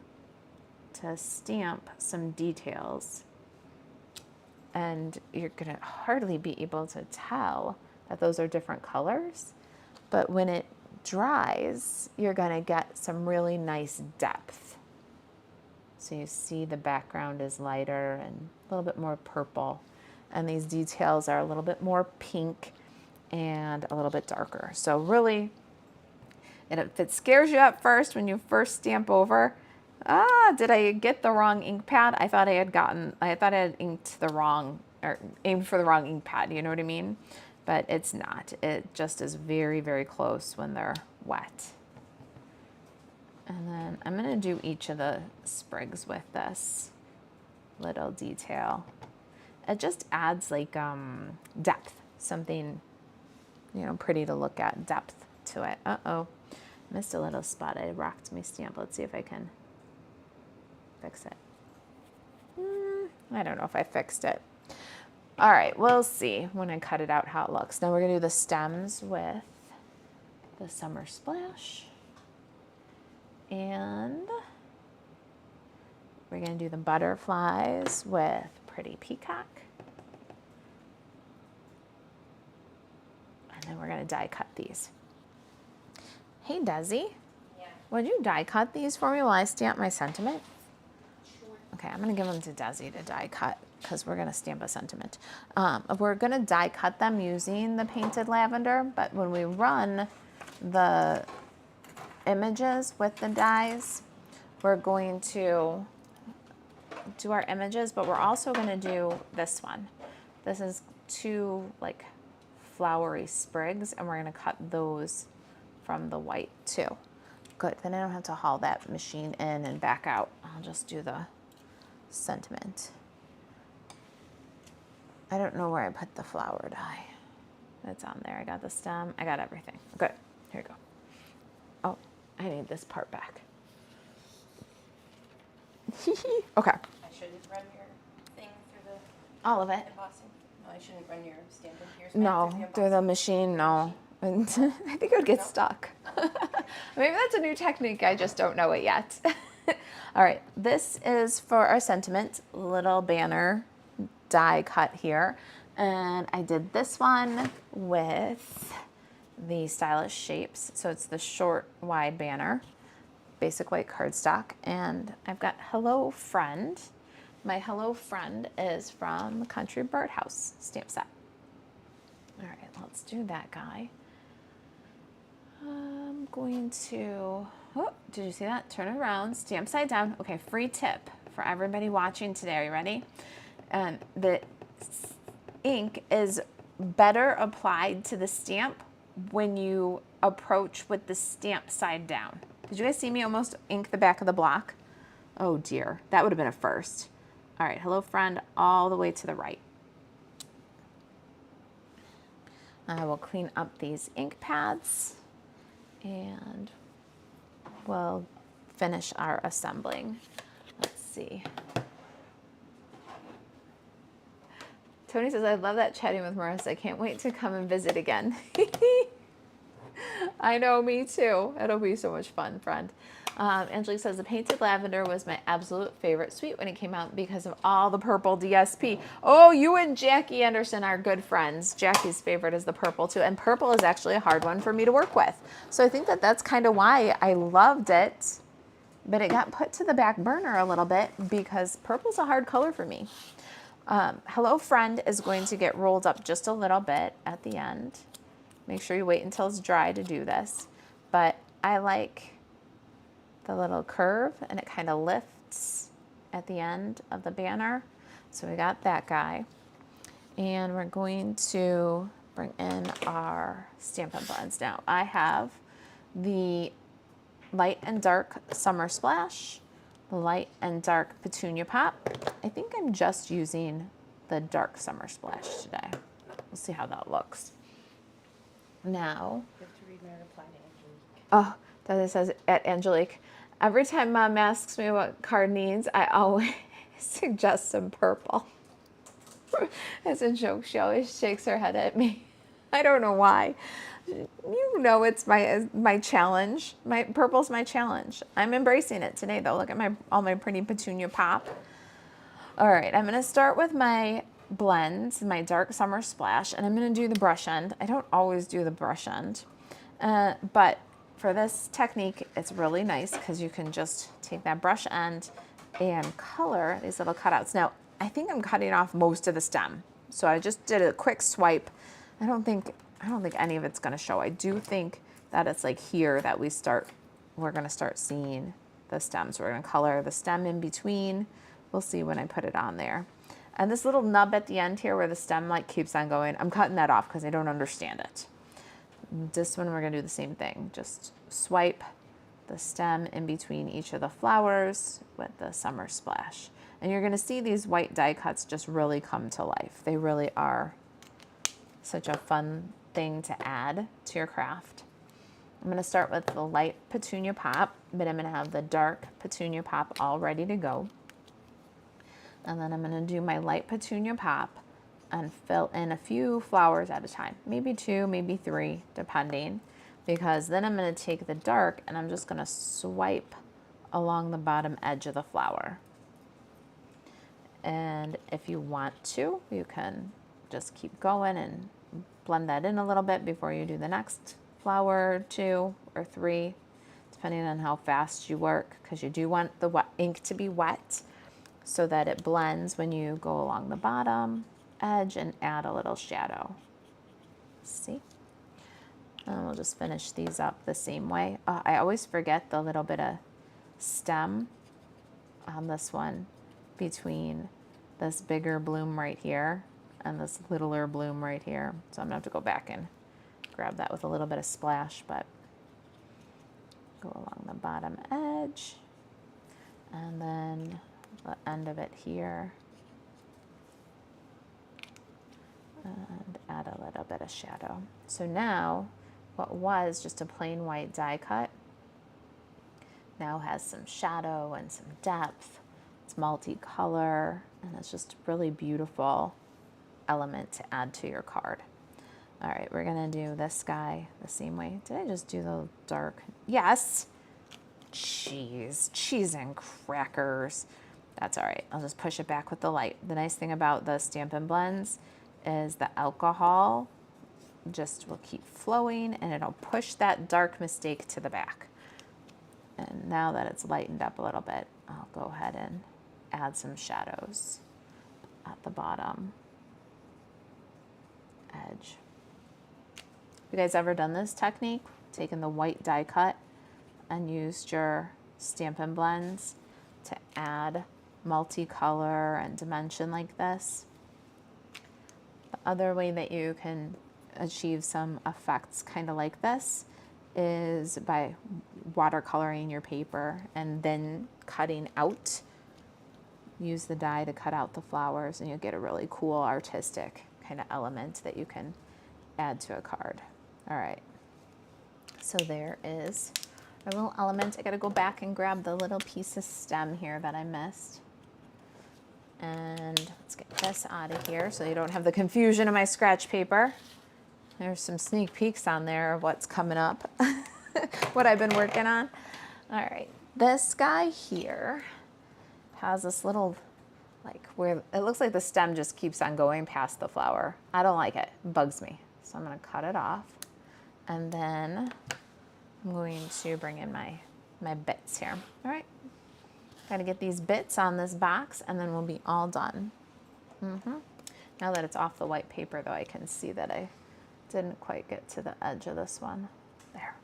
to stamp some details. And you're going to hardly be able to tell that those are different colors, but when it dries, you're going to get some really nice depth. So you see the background is lighter and a little bit more purple, and these details are a little bit more pink and a little bit darker. So really, and if it scares you at first when you first stamp over, did I get the wrong ink pad? I thought I had inked the wrong, or aimed for the wrong ink pad, you know what I mean? But it's not. It just is very, very close when they're wet. And then I'm going to do each of the sprigs with this little detail. It just adds like depth, something, you know, pretty to look at, depth to it. Uh-oh, missed a little spot. I rocked my stamp. Let's see if I can fix it? I don't know if I fixed it. All right, we'll see when I cut it out how it looks. Now we're gonna do the stems with the Summer Splash. And we're gonna do the butterflies with Pretty Peacock. And then we're gonna die cut these. Hey Desi, Yeah. would you die cut these for me while I stamp my sentiment? Sure. Okay, I'm gonna give them to Desi to die cut because we're gonna stamp a sentiment. We're gonna die cut them using the Painted Lavender, but when we run the images with the dies, we're going to do our images, but we're also gonna do this one. This is 2 like flowery sprigs, and we're gonna cut those from the white too. Good, then I don't have to haul that machine in and back out. I'll just do the sentiment. I don't know where I put the flower die. It's on there. I got the stem. I got everything. Good. Here we go. Oh, I need this part back. Okay. I shouldn't run your thing through the All of it. embossing. No, I shouldn't run your stamping pierce No, through the machine, no. And I think it would get stuck. Maybe that's a new technique. I just don't know it yet. All right, this is for our sentiment, little banner die cut here. And I did this one with the Stylish Shapes. So it's the short, wide banner, basic white cardstock. And I've got Hello Friend. My Hello Friend is from Country Birdhouse stamp set. All right, let's do that guy. I'm going to, oh, did you see that? Turn it around, stamp side down. Okay, free tip for everybody watching today. Are you ready? The ink is better applied to the stamp when you approach with the stamp side down. Did you guys see me almost ink the back of the block? Oh dear, that would have been a first. All right, Hello Friend, all the way to the right. I will clean up these ink pads and we'll finish our assembling. Let's see. Tony says, I love that chatting with Marissa. I can't wait to come and visit again. I know, me too. It'll be so much fun, friend. Angelique says, the Painted Lavender was my absolute favorite suite when it came out because of all the purple DSP. Oh, you and Jackie Anderson are good friends. Jackie's favorite is the purple too. And purple is actually a hard one for me to work with. So I think that that's kind of why I loved it, but it got put to the back burner a little bit because purple's a hard color for me. Hello Friend is going to get rolled up just a little bit at the end. Make sure you wait until it's dry to do this. But I like the little curve and it kind of lifts at the end of the banner. So we got that guy. And we're going to bring in our Stampin' Blends. Now I have the light and dark Summer Splash, the light and dark Petunia Pop. I think I'm just using the dark Summer Splash today. We'll see how that looks. Now, You have to read my reply to Angelique. oh, that says at Angelique, every time Mom asks me what card needs, I always suggest some purple. As a joke, she always shakes her head at me. I don't know why. You know it's my challenge. My purple's my challenge. I'm embracing it today though. Look at all my pretty Petunia Pop. All right, I'm gonna start with my blends, my dark Summer Splash, and I'm gonna do the brush end. I don't always do the brush end, but for this technique, it's really nice because you can just take that brush end and color these little cutouts. Now, I think I'm cutting off most of the stem. So I just did a quick swipe. I don't think any of it's gonna show. I do think that it's like here that we're gonna start seeing the stems. We're gonna color the stem in between. We'll see when I put it on there. And this little nub at the end here where the stem like keeps on going, I'm cutting that off because I don't understand it. This one we're gonna do the same thing. Just swipe the stem in between each of the flowers with the Summer Splash. And you're gonna see these white die cuts just really come to life. They really are such a fun thing to add to your craft. I'm going to start with the light petunia pop, but I'm going to have the dark petunia pop all ready to go. And then I'm going to do my light petunia pop and fill in a few flowers at a time, maybe 2, maybe 3, depending, because then I'm going to take the dark and I'm just going to swipe along the bottom edge of the flower. And if you want to, you can just keep going and blend that in a little bit before you do the next flower, 2 or 3, depending on how fast you work, because you do want the ink to be wet so that it blends when you go along the bottom edge and add a little shadow. See? And we'll just finish these up the same way. I always forget the little bit of stem on this one between this bigger bloom right here and this littler bloom right here. So I'm gonna have to go back and grab that with a little bit of splash, but go along the bottom edge and then the end of it here and add a little bit of shadow. So now what was just a plain white die cut now has some shadow and some depth. It's multicolor and it's just a really beautiful element to add to your card. All right, we're gonna do this guy the same way. Did I just do the dark? Yes. Cheese and crackers. That's all right, I'll just push it back with the light. The nice thing about the Stampin' Blends is the alcohol just will keep flowing and it'll push that dark mistake to the back. And now that it's lightened up a little bit, I'll go ahead and add some shadows at the bottom edge. You guys ever done this technique? Taken the white die cut and used your Stampin' Blends to add multicolor and dimension like this? The other way that you can achieve some effects kind of like this is by watercoloring your paper and then cutting out. Use the die to cut out the flowers and you'll get a really cool artistic kind of element that you can add to a card. All right, so there is a little element. I gotta go back and grab the little piece of stem here that I missed. And let's get this out of here so you don't have the confusion of my scratch paper. There's some sneak peeks on there of what's coming up, what I've been working on. All right, this guy here has this little, like, where it looks like the stem just keeps on going past the flower. I don't like it, it bugs me. So I'm gonna cut it off. And then I'm going to bring in my bits here. All right, gotta get these bits on this box and then we'll be all done. Now that it's off the white paper though, I can see that I didn't quite get to the edge of this one. There.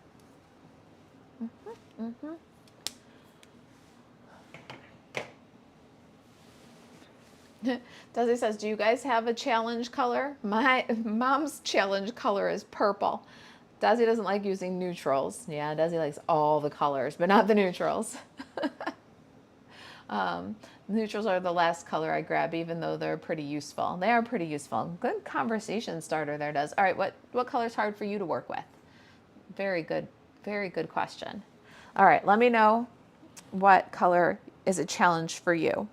Desi says, do you guys have a challenge color? My mom's challenge color is purple. Desi doesn't like using neutrals. Yeah, Desi likes all the colors, but not the neutrals. Neutrals are the last color I grab, even though they're pretty useful. They are pretty useful. Good conversation starter there, Des. All right, what color's hard for you to work with? Very good question. All right, let me know what color is a challenge for you.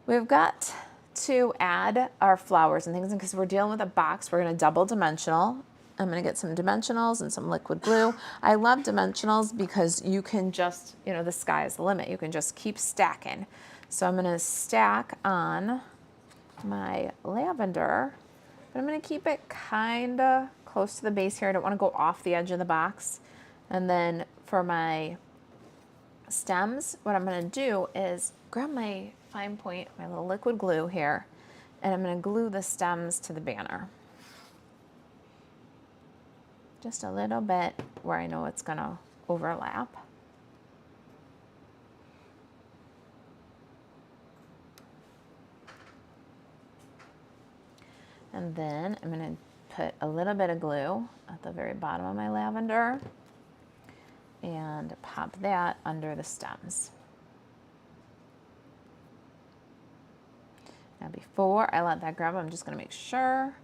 We've got to add our flowers and things, because we're dealing with a box, we're gonna double dimensional. I'm gonna get some dimensionals and some liquid glue. I love dimensionals because you can just, you know, the sky is the limit. You can just keep stacking. So I'm gonna stack on my lavender, but I'm gonna keep it kinda close to the base here. I don't wanna go off the edge of the box. And then for my stems, what I'm gonna do is grab my fine point, my little liquid glue here, and I'm gonna glue the stems to the banner. Just a little bit where I know it's gonna overlap. And then I'm gonna put a little bit of glue at the very bottom of my lavender and pop that under the stems. Now before I let that grab, I'm just gonna make sure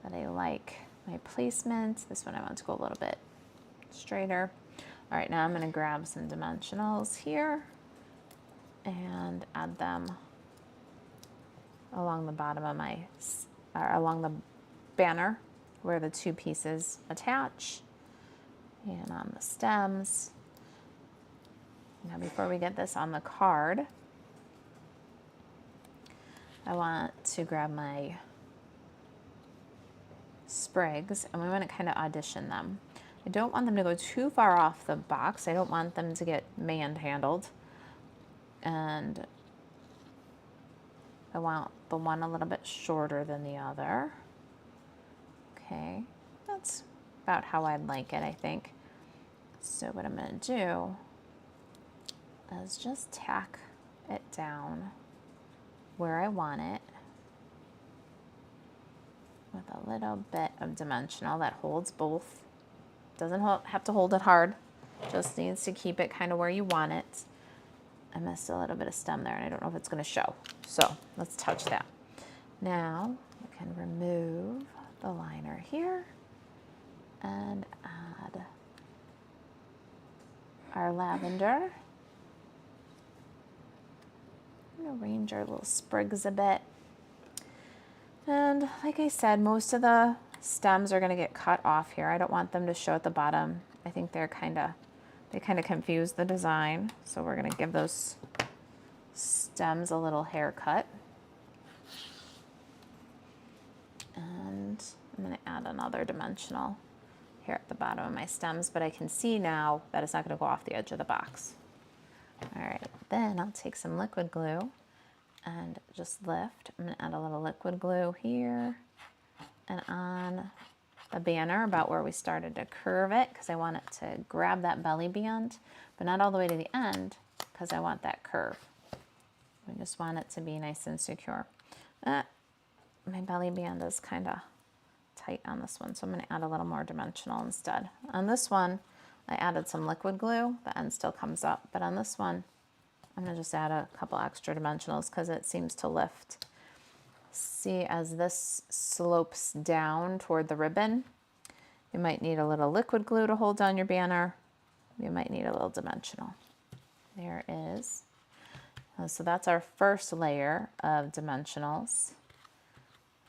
that I like my placement. This one I want to go a little bit straighter. All right, now I'm going to grab some dimensionals here and add them along the bottom of my, or along the banner where the two pieces attach, and on the stems. Now before we get this on the card, I want to grab my sprigs and we want to kind of audition them. I don't want them to go too far off the box. I don't want them to get manhandled. And I want the one a little bit shorter than the other. Okay, that's about how I'd like it, I think. So what I'm going to do is just tack it down where I want it with a little bit of dimensional that holds both. Doesn't have to hold it hard, just needs to keep it kind of where you want it. I missed a little bit of stem there and I don't know if it's going to show. So let's touch that. Now we can remove the liner here and add our lavender. Arrange our little sprigs a bit. And like I said, most of the stems are going to get cut off here. I don't want them to show at the bottom. I think they kind of confuse the design. So we're going to give those stems a little haircut. And I'm going to add another dimensional here at the bottom of my stems, but I can see now that it's not going to go off the edge of the box. All right, then I'll take some liquid glue and just lift. I'm going to add a little liquid glue here and on the banner about where we started to curve it, because I want it to grab that belly band, but not all the way to the end because I want that curve. I just want it to be nice and secure. My belly band is kind of tight on this one, so I'm going to add a little more dimensional instead. On this one, I added some liquid glue. The end still comes up, but on this one, I'm going to just add a couple extra dimensionals because it seems to lift. See, as this slopes down toward the ribbon, you might need a little liquid glue to hold down your banner. You might need a little dimensional. There it is. So that's our first layer of dimensionals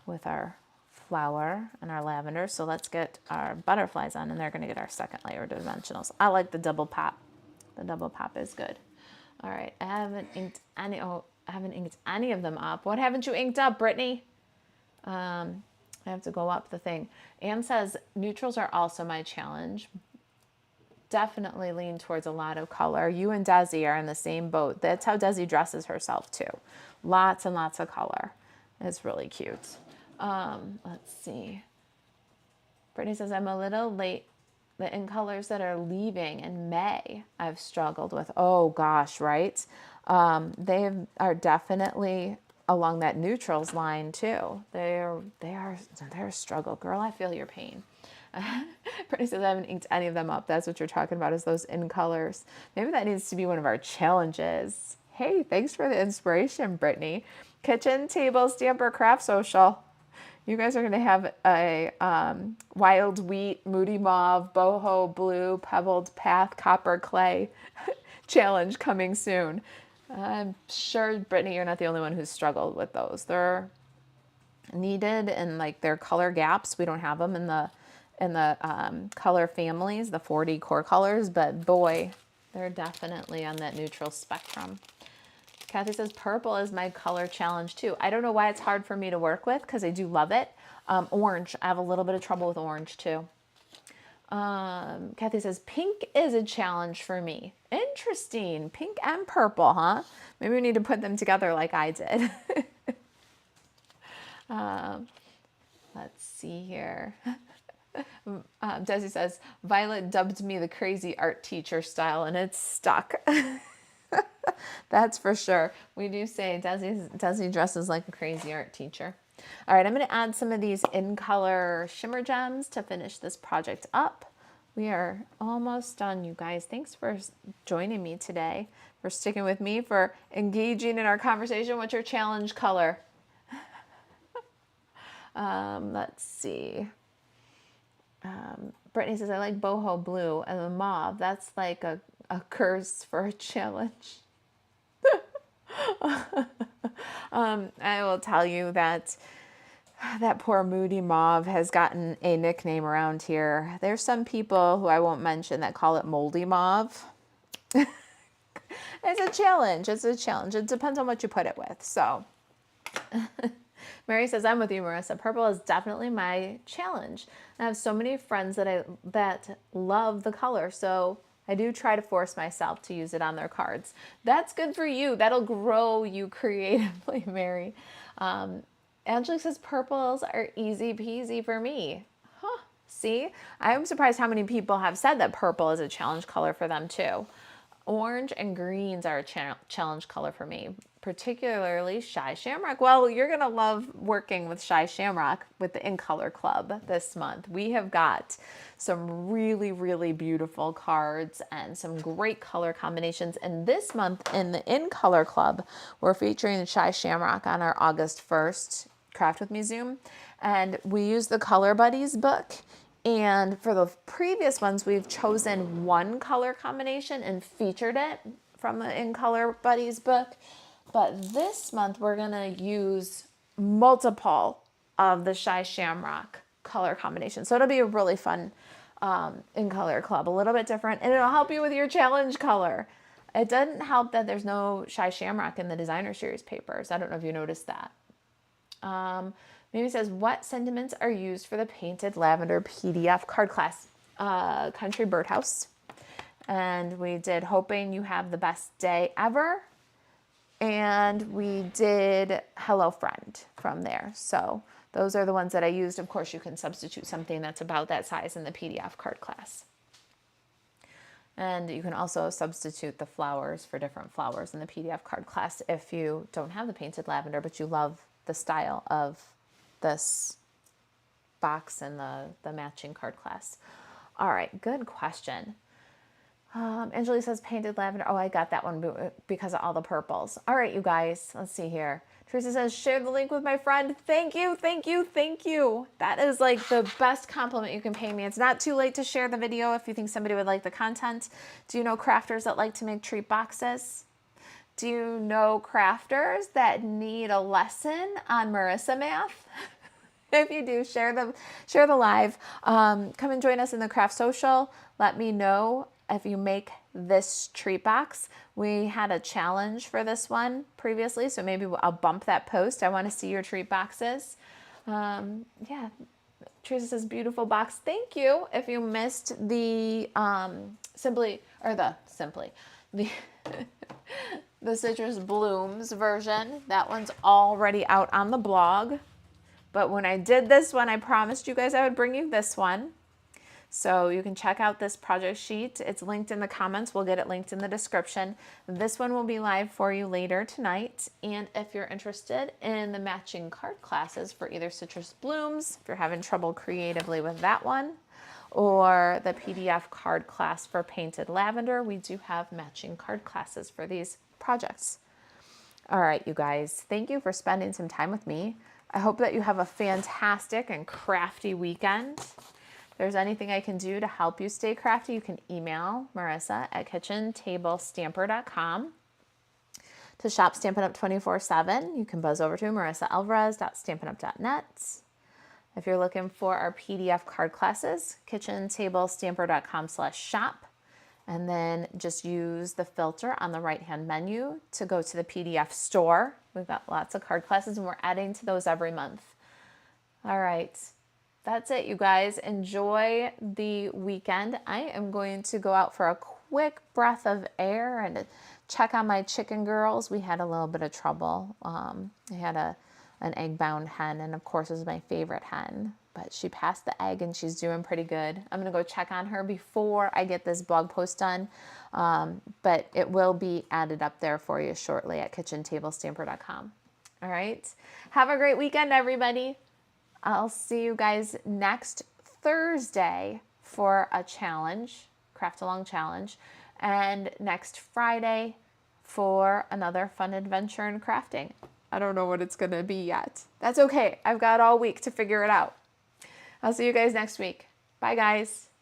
with our flower and our lavender. So let's get our butterflies on, and they're going to get our second layer of dimensionals. I like the double pop. The double pop is good. All right, I haven't inked any. Oh, I haven't inked any of them up. What haven't you inked up, Brittany? I have to go up the thing. Anne says neutrals are also my challenge. Definitely lean towards a lot of color. You and Desi are in the same boat. That's how Desi dresses herself too. Lots and lots of color. It's really cute. Let's see. Brittany says, I'm a little late. The in colors that are leaving in May, I've struggled with. Oh gosh, right? They are definitely along that neutrals line too. They're a struggle. Girl, I feel your pain. Brittany says, I haven't inked any of them up. That's what you're talking about, is those in colors. Maybe that needs to be one of our challenges. Hey, thanks for the inspiration, Brittany. Kitchen Table Stamper Craft Social. You guys are going to have a Wild Wheat, Moody Mauve, Boho Blue, Pebbled Path, Copper Clay challenge coming soon. I'm sure, Brittany, you're not the only one who's struggled with those. They're needed and like their color gaps. We don't have them in the color families, the 40 core colors, but boy, they're definitely on that neutral spectrum. Kathy says, purple is my color challenge too. I don't know why it's hard for me to work with because I do love it. Orange, I have a little bit of trouble with orange too. Kathy says, pink is a challenge for me. Interesting, pink and purple, huh? Maybe we need to put them together like I did. Let's see here. Desi says, Violet dubbed me the crazy art teacher style and it's stuck. That's for sure. We do say Desi dresses like a crazy art teacher. All right, I'm going to add some of these in color shimmer gems to finish this project up. We are almost done, you guys. Thanks for joining me today, for sticking with me, for engaging in our conversation. What's your challenge color? Let's see. Brittany says, I like boho blue and the mauve. That's like a curse for a challenge. I will tell you that that poor Moody Mauve has gotten a nickname around here. There's some people who I won't mention that call it Moldy Mauve. It's a challenge. It's a challenge. It depends on what you put it with. So Mary says, I'm with you, Marissa. Purple is definitely my challenge. I have so many friends that love the color, so I do try to force myself to use it on their cards. That's good for you. That'll grow you creatively, Mary. Angelique says, purples are easy peasy for me. Huh. See? I'm surprised how many people have said that purple is a challenge color for them too. Orange and greens are a challenge color for me, particularly Shy Shamrock. Well, you're going to love working with Shy Shamrock with the In Color Club this month. We have got some really, really beautiful cards and some great color combinations. And this month in the In Color Club, we're featuring Shy Shamrock on our August 1st Craft With Me Zoom. And we use the Color Buddies book. And for the previous ones, we've chosen one color combination and featured it from the In Color Buddies book. But this month, we're going to use multiple of the Shy Shamrock color combinations. So it'll be a really fun In Color Club, a little bit different. And it'll help you with your challenge color. It doesn't help that there's no Shy Shamrock in the Designer Series papers. I don't know if you noticed that. Maybe says, what sentiments are used for the Painted Lavender PDF card class? Country Birdhouse. And we did Hoping You Have the Best Day Ever. And we did Hello Friend from there. So those are the ones that I used. Of course, you can substitute something that's about that size in the PDF card class. And you can also substitute the flowers for different flowers in the PDF card class if you don't have the Painted Lavender, but you love the style of this box and the matching card class. All right, good question. Angelique says Painted Lavender. Oh, I got that one because of all the purples. All right, you guys, let's see here. Teresa says, share the link with my friend. Thank you, thank you, thank you. That is like the best compliment you can pay me. It's not too late to share the video if you think somebody would like the content. Do you know crafters that like to make treat boxes? Do you know crafters that need a lesson on Marissa math? If you do, share the live. Come and join us in the Craft Social. Let me know if you make this treat box. We had a challenge for this one previously, so maybe I'll bump that post. I want to see your treat boxes. Yeah, Teresa says beautiful box. Thank you. If you missed the the Citrus Blooms version, that one's already out on the blog. But when I did this one, I promised you guys I would bring you this one. So you can check out this project sheet. It's linked in the comments. We'll get it linked in the description. This one will be live for you later tonight. And if you're interested in the matching card classes for either Citrus Blooms, if you're having trouble creatively with that one, or the PDF card class for Painted Lavender, we do have matching card classes for these projects. All right, you guys, thank you for spending some time with me. I hope that you have a fantastic and crafty weekend. If there's anything I can do to help you stay crafty, you can email Marissa at kitchentablestamper.com. To shop Stampin' Up 24/7, you can buzz over to marisaalvarez.stampinup.net. If you're looking for our PDF card classes, kitchentablestamper.com/shop. And then just use the filter on the right-hand menu to go to the PDF store. We've got lots of card classes and we're adding to those every month. All right, that's it, you guys. Enjoy the weekend. I am going to go out for a quick breath of air and check on my chicken girls. We had a little bit of trouble. I had an egg-bound hen, and of course, is my favorite hen. But she passed the egg and she's doing pretty good. I'm going to go check on her before I get this blog post done. But it will be added up there for you shortly at kitchentablestamper.com. All right. Have a great weekend, everybody. I'll see you guys next Thursday for a challenge, Craft Along Challenge, and next Friday for another fun adventure in crafting. I don't know what it's going to be yet. That's okay. I've got all week to figure it out. I'll see you guys next week. Bye, guys.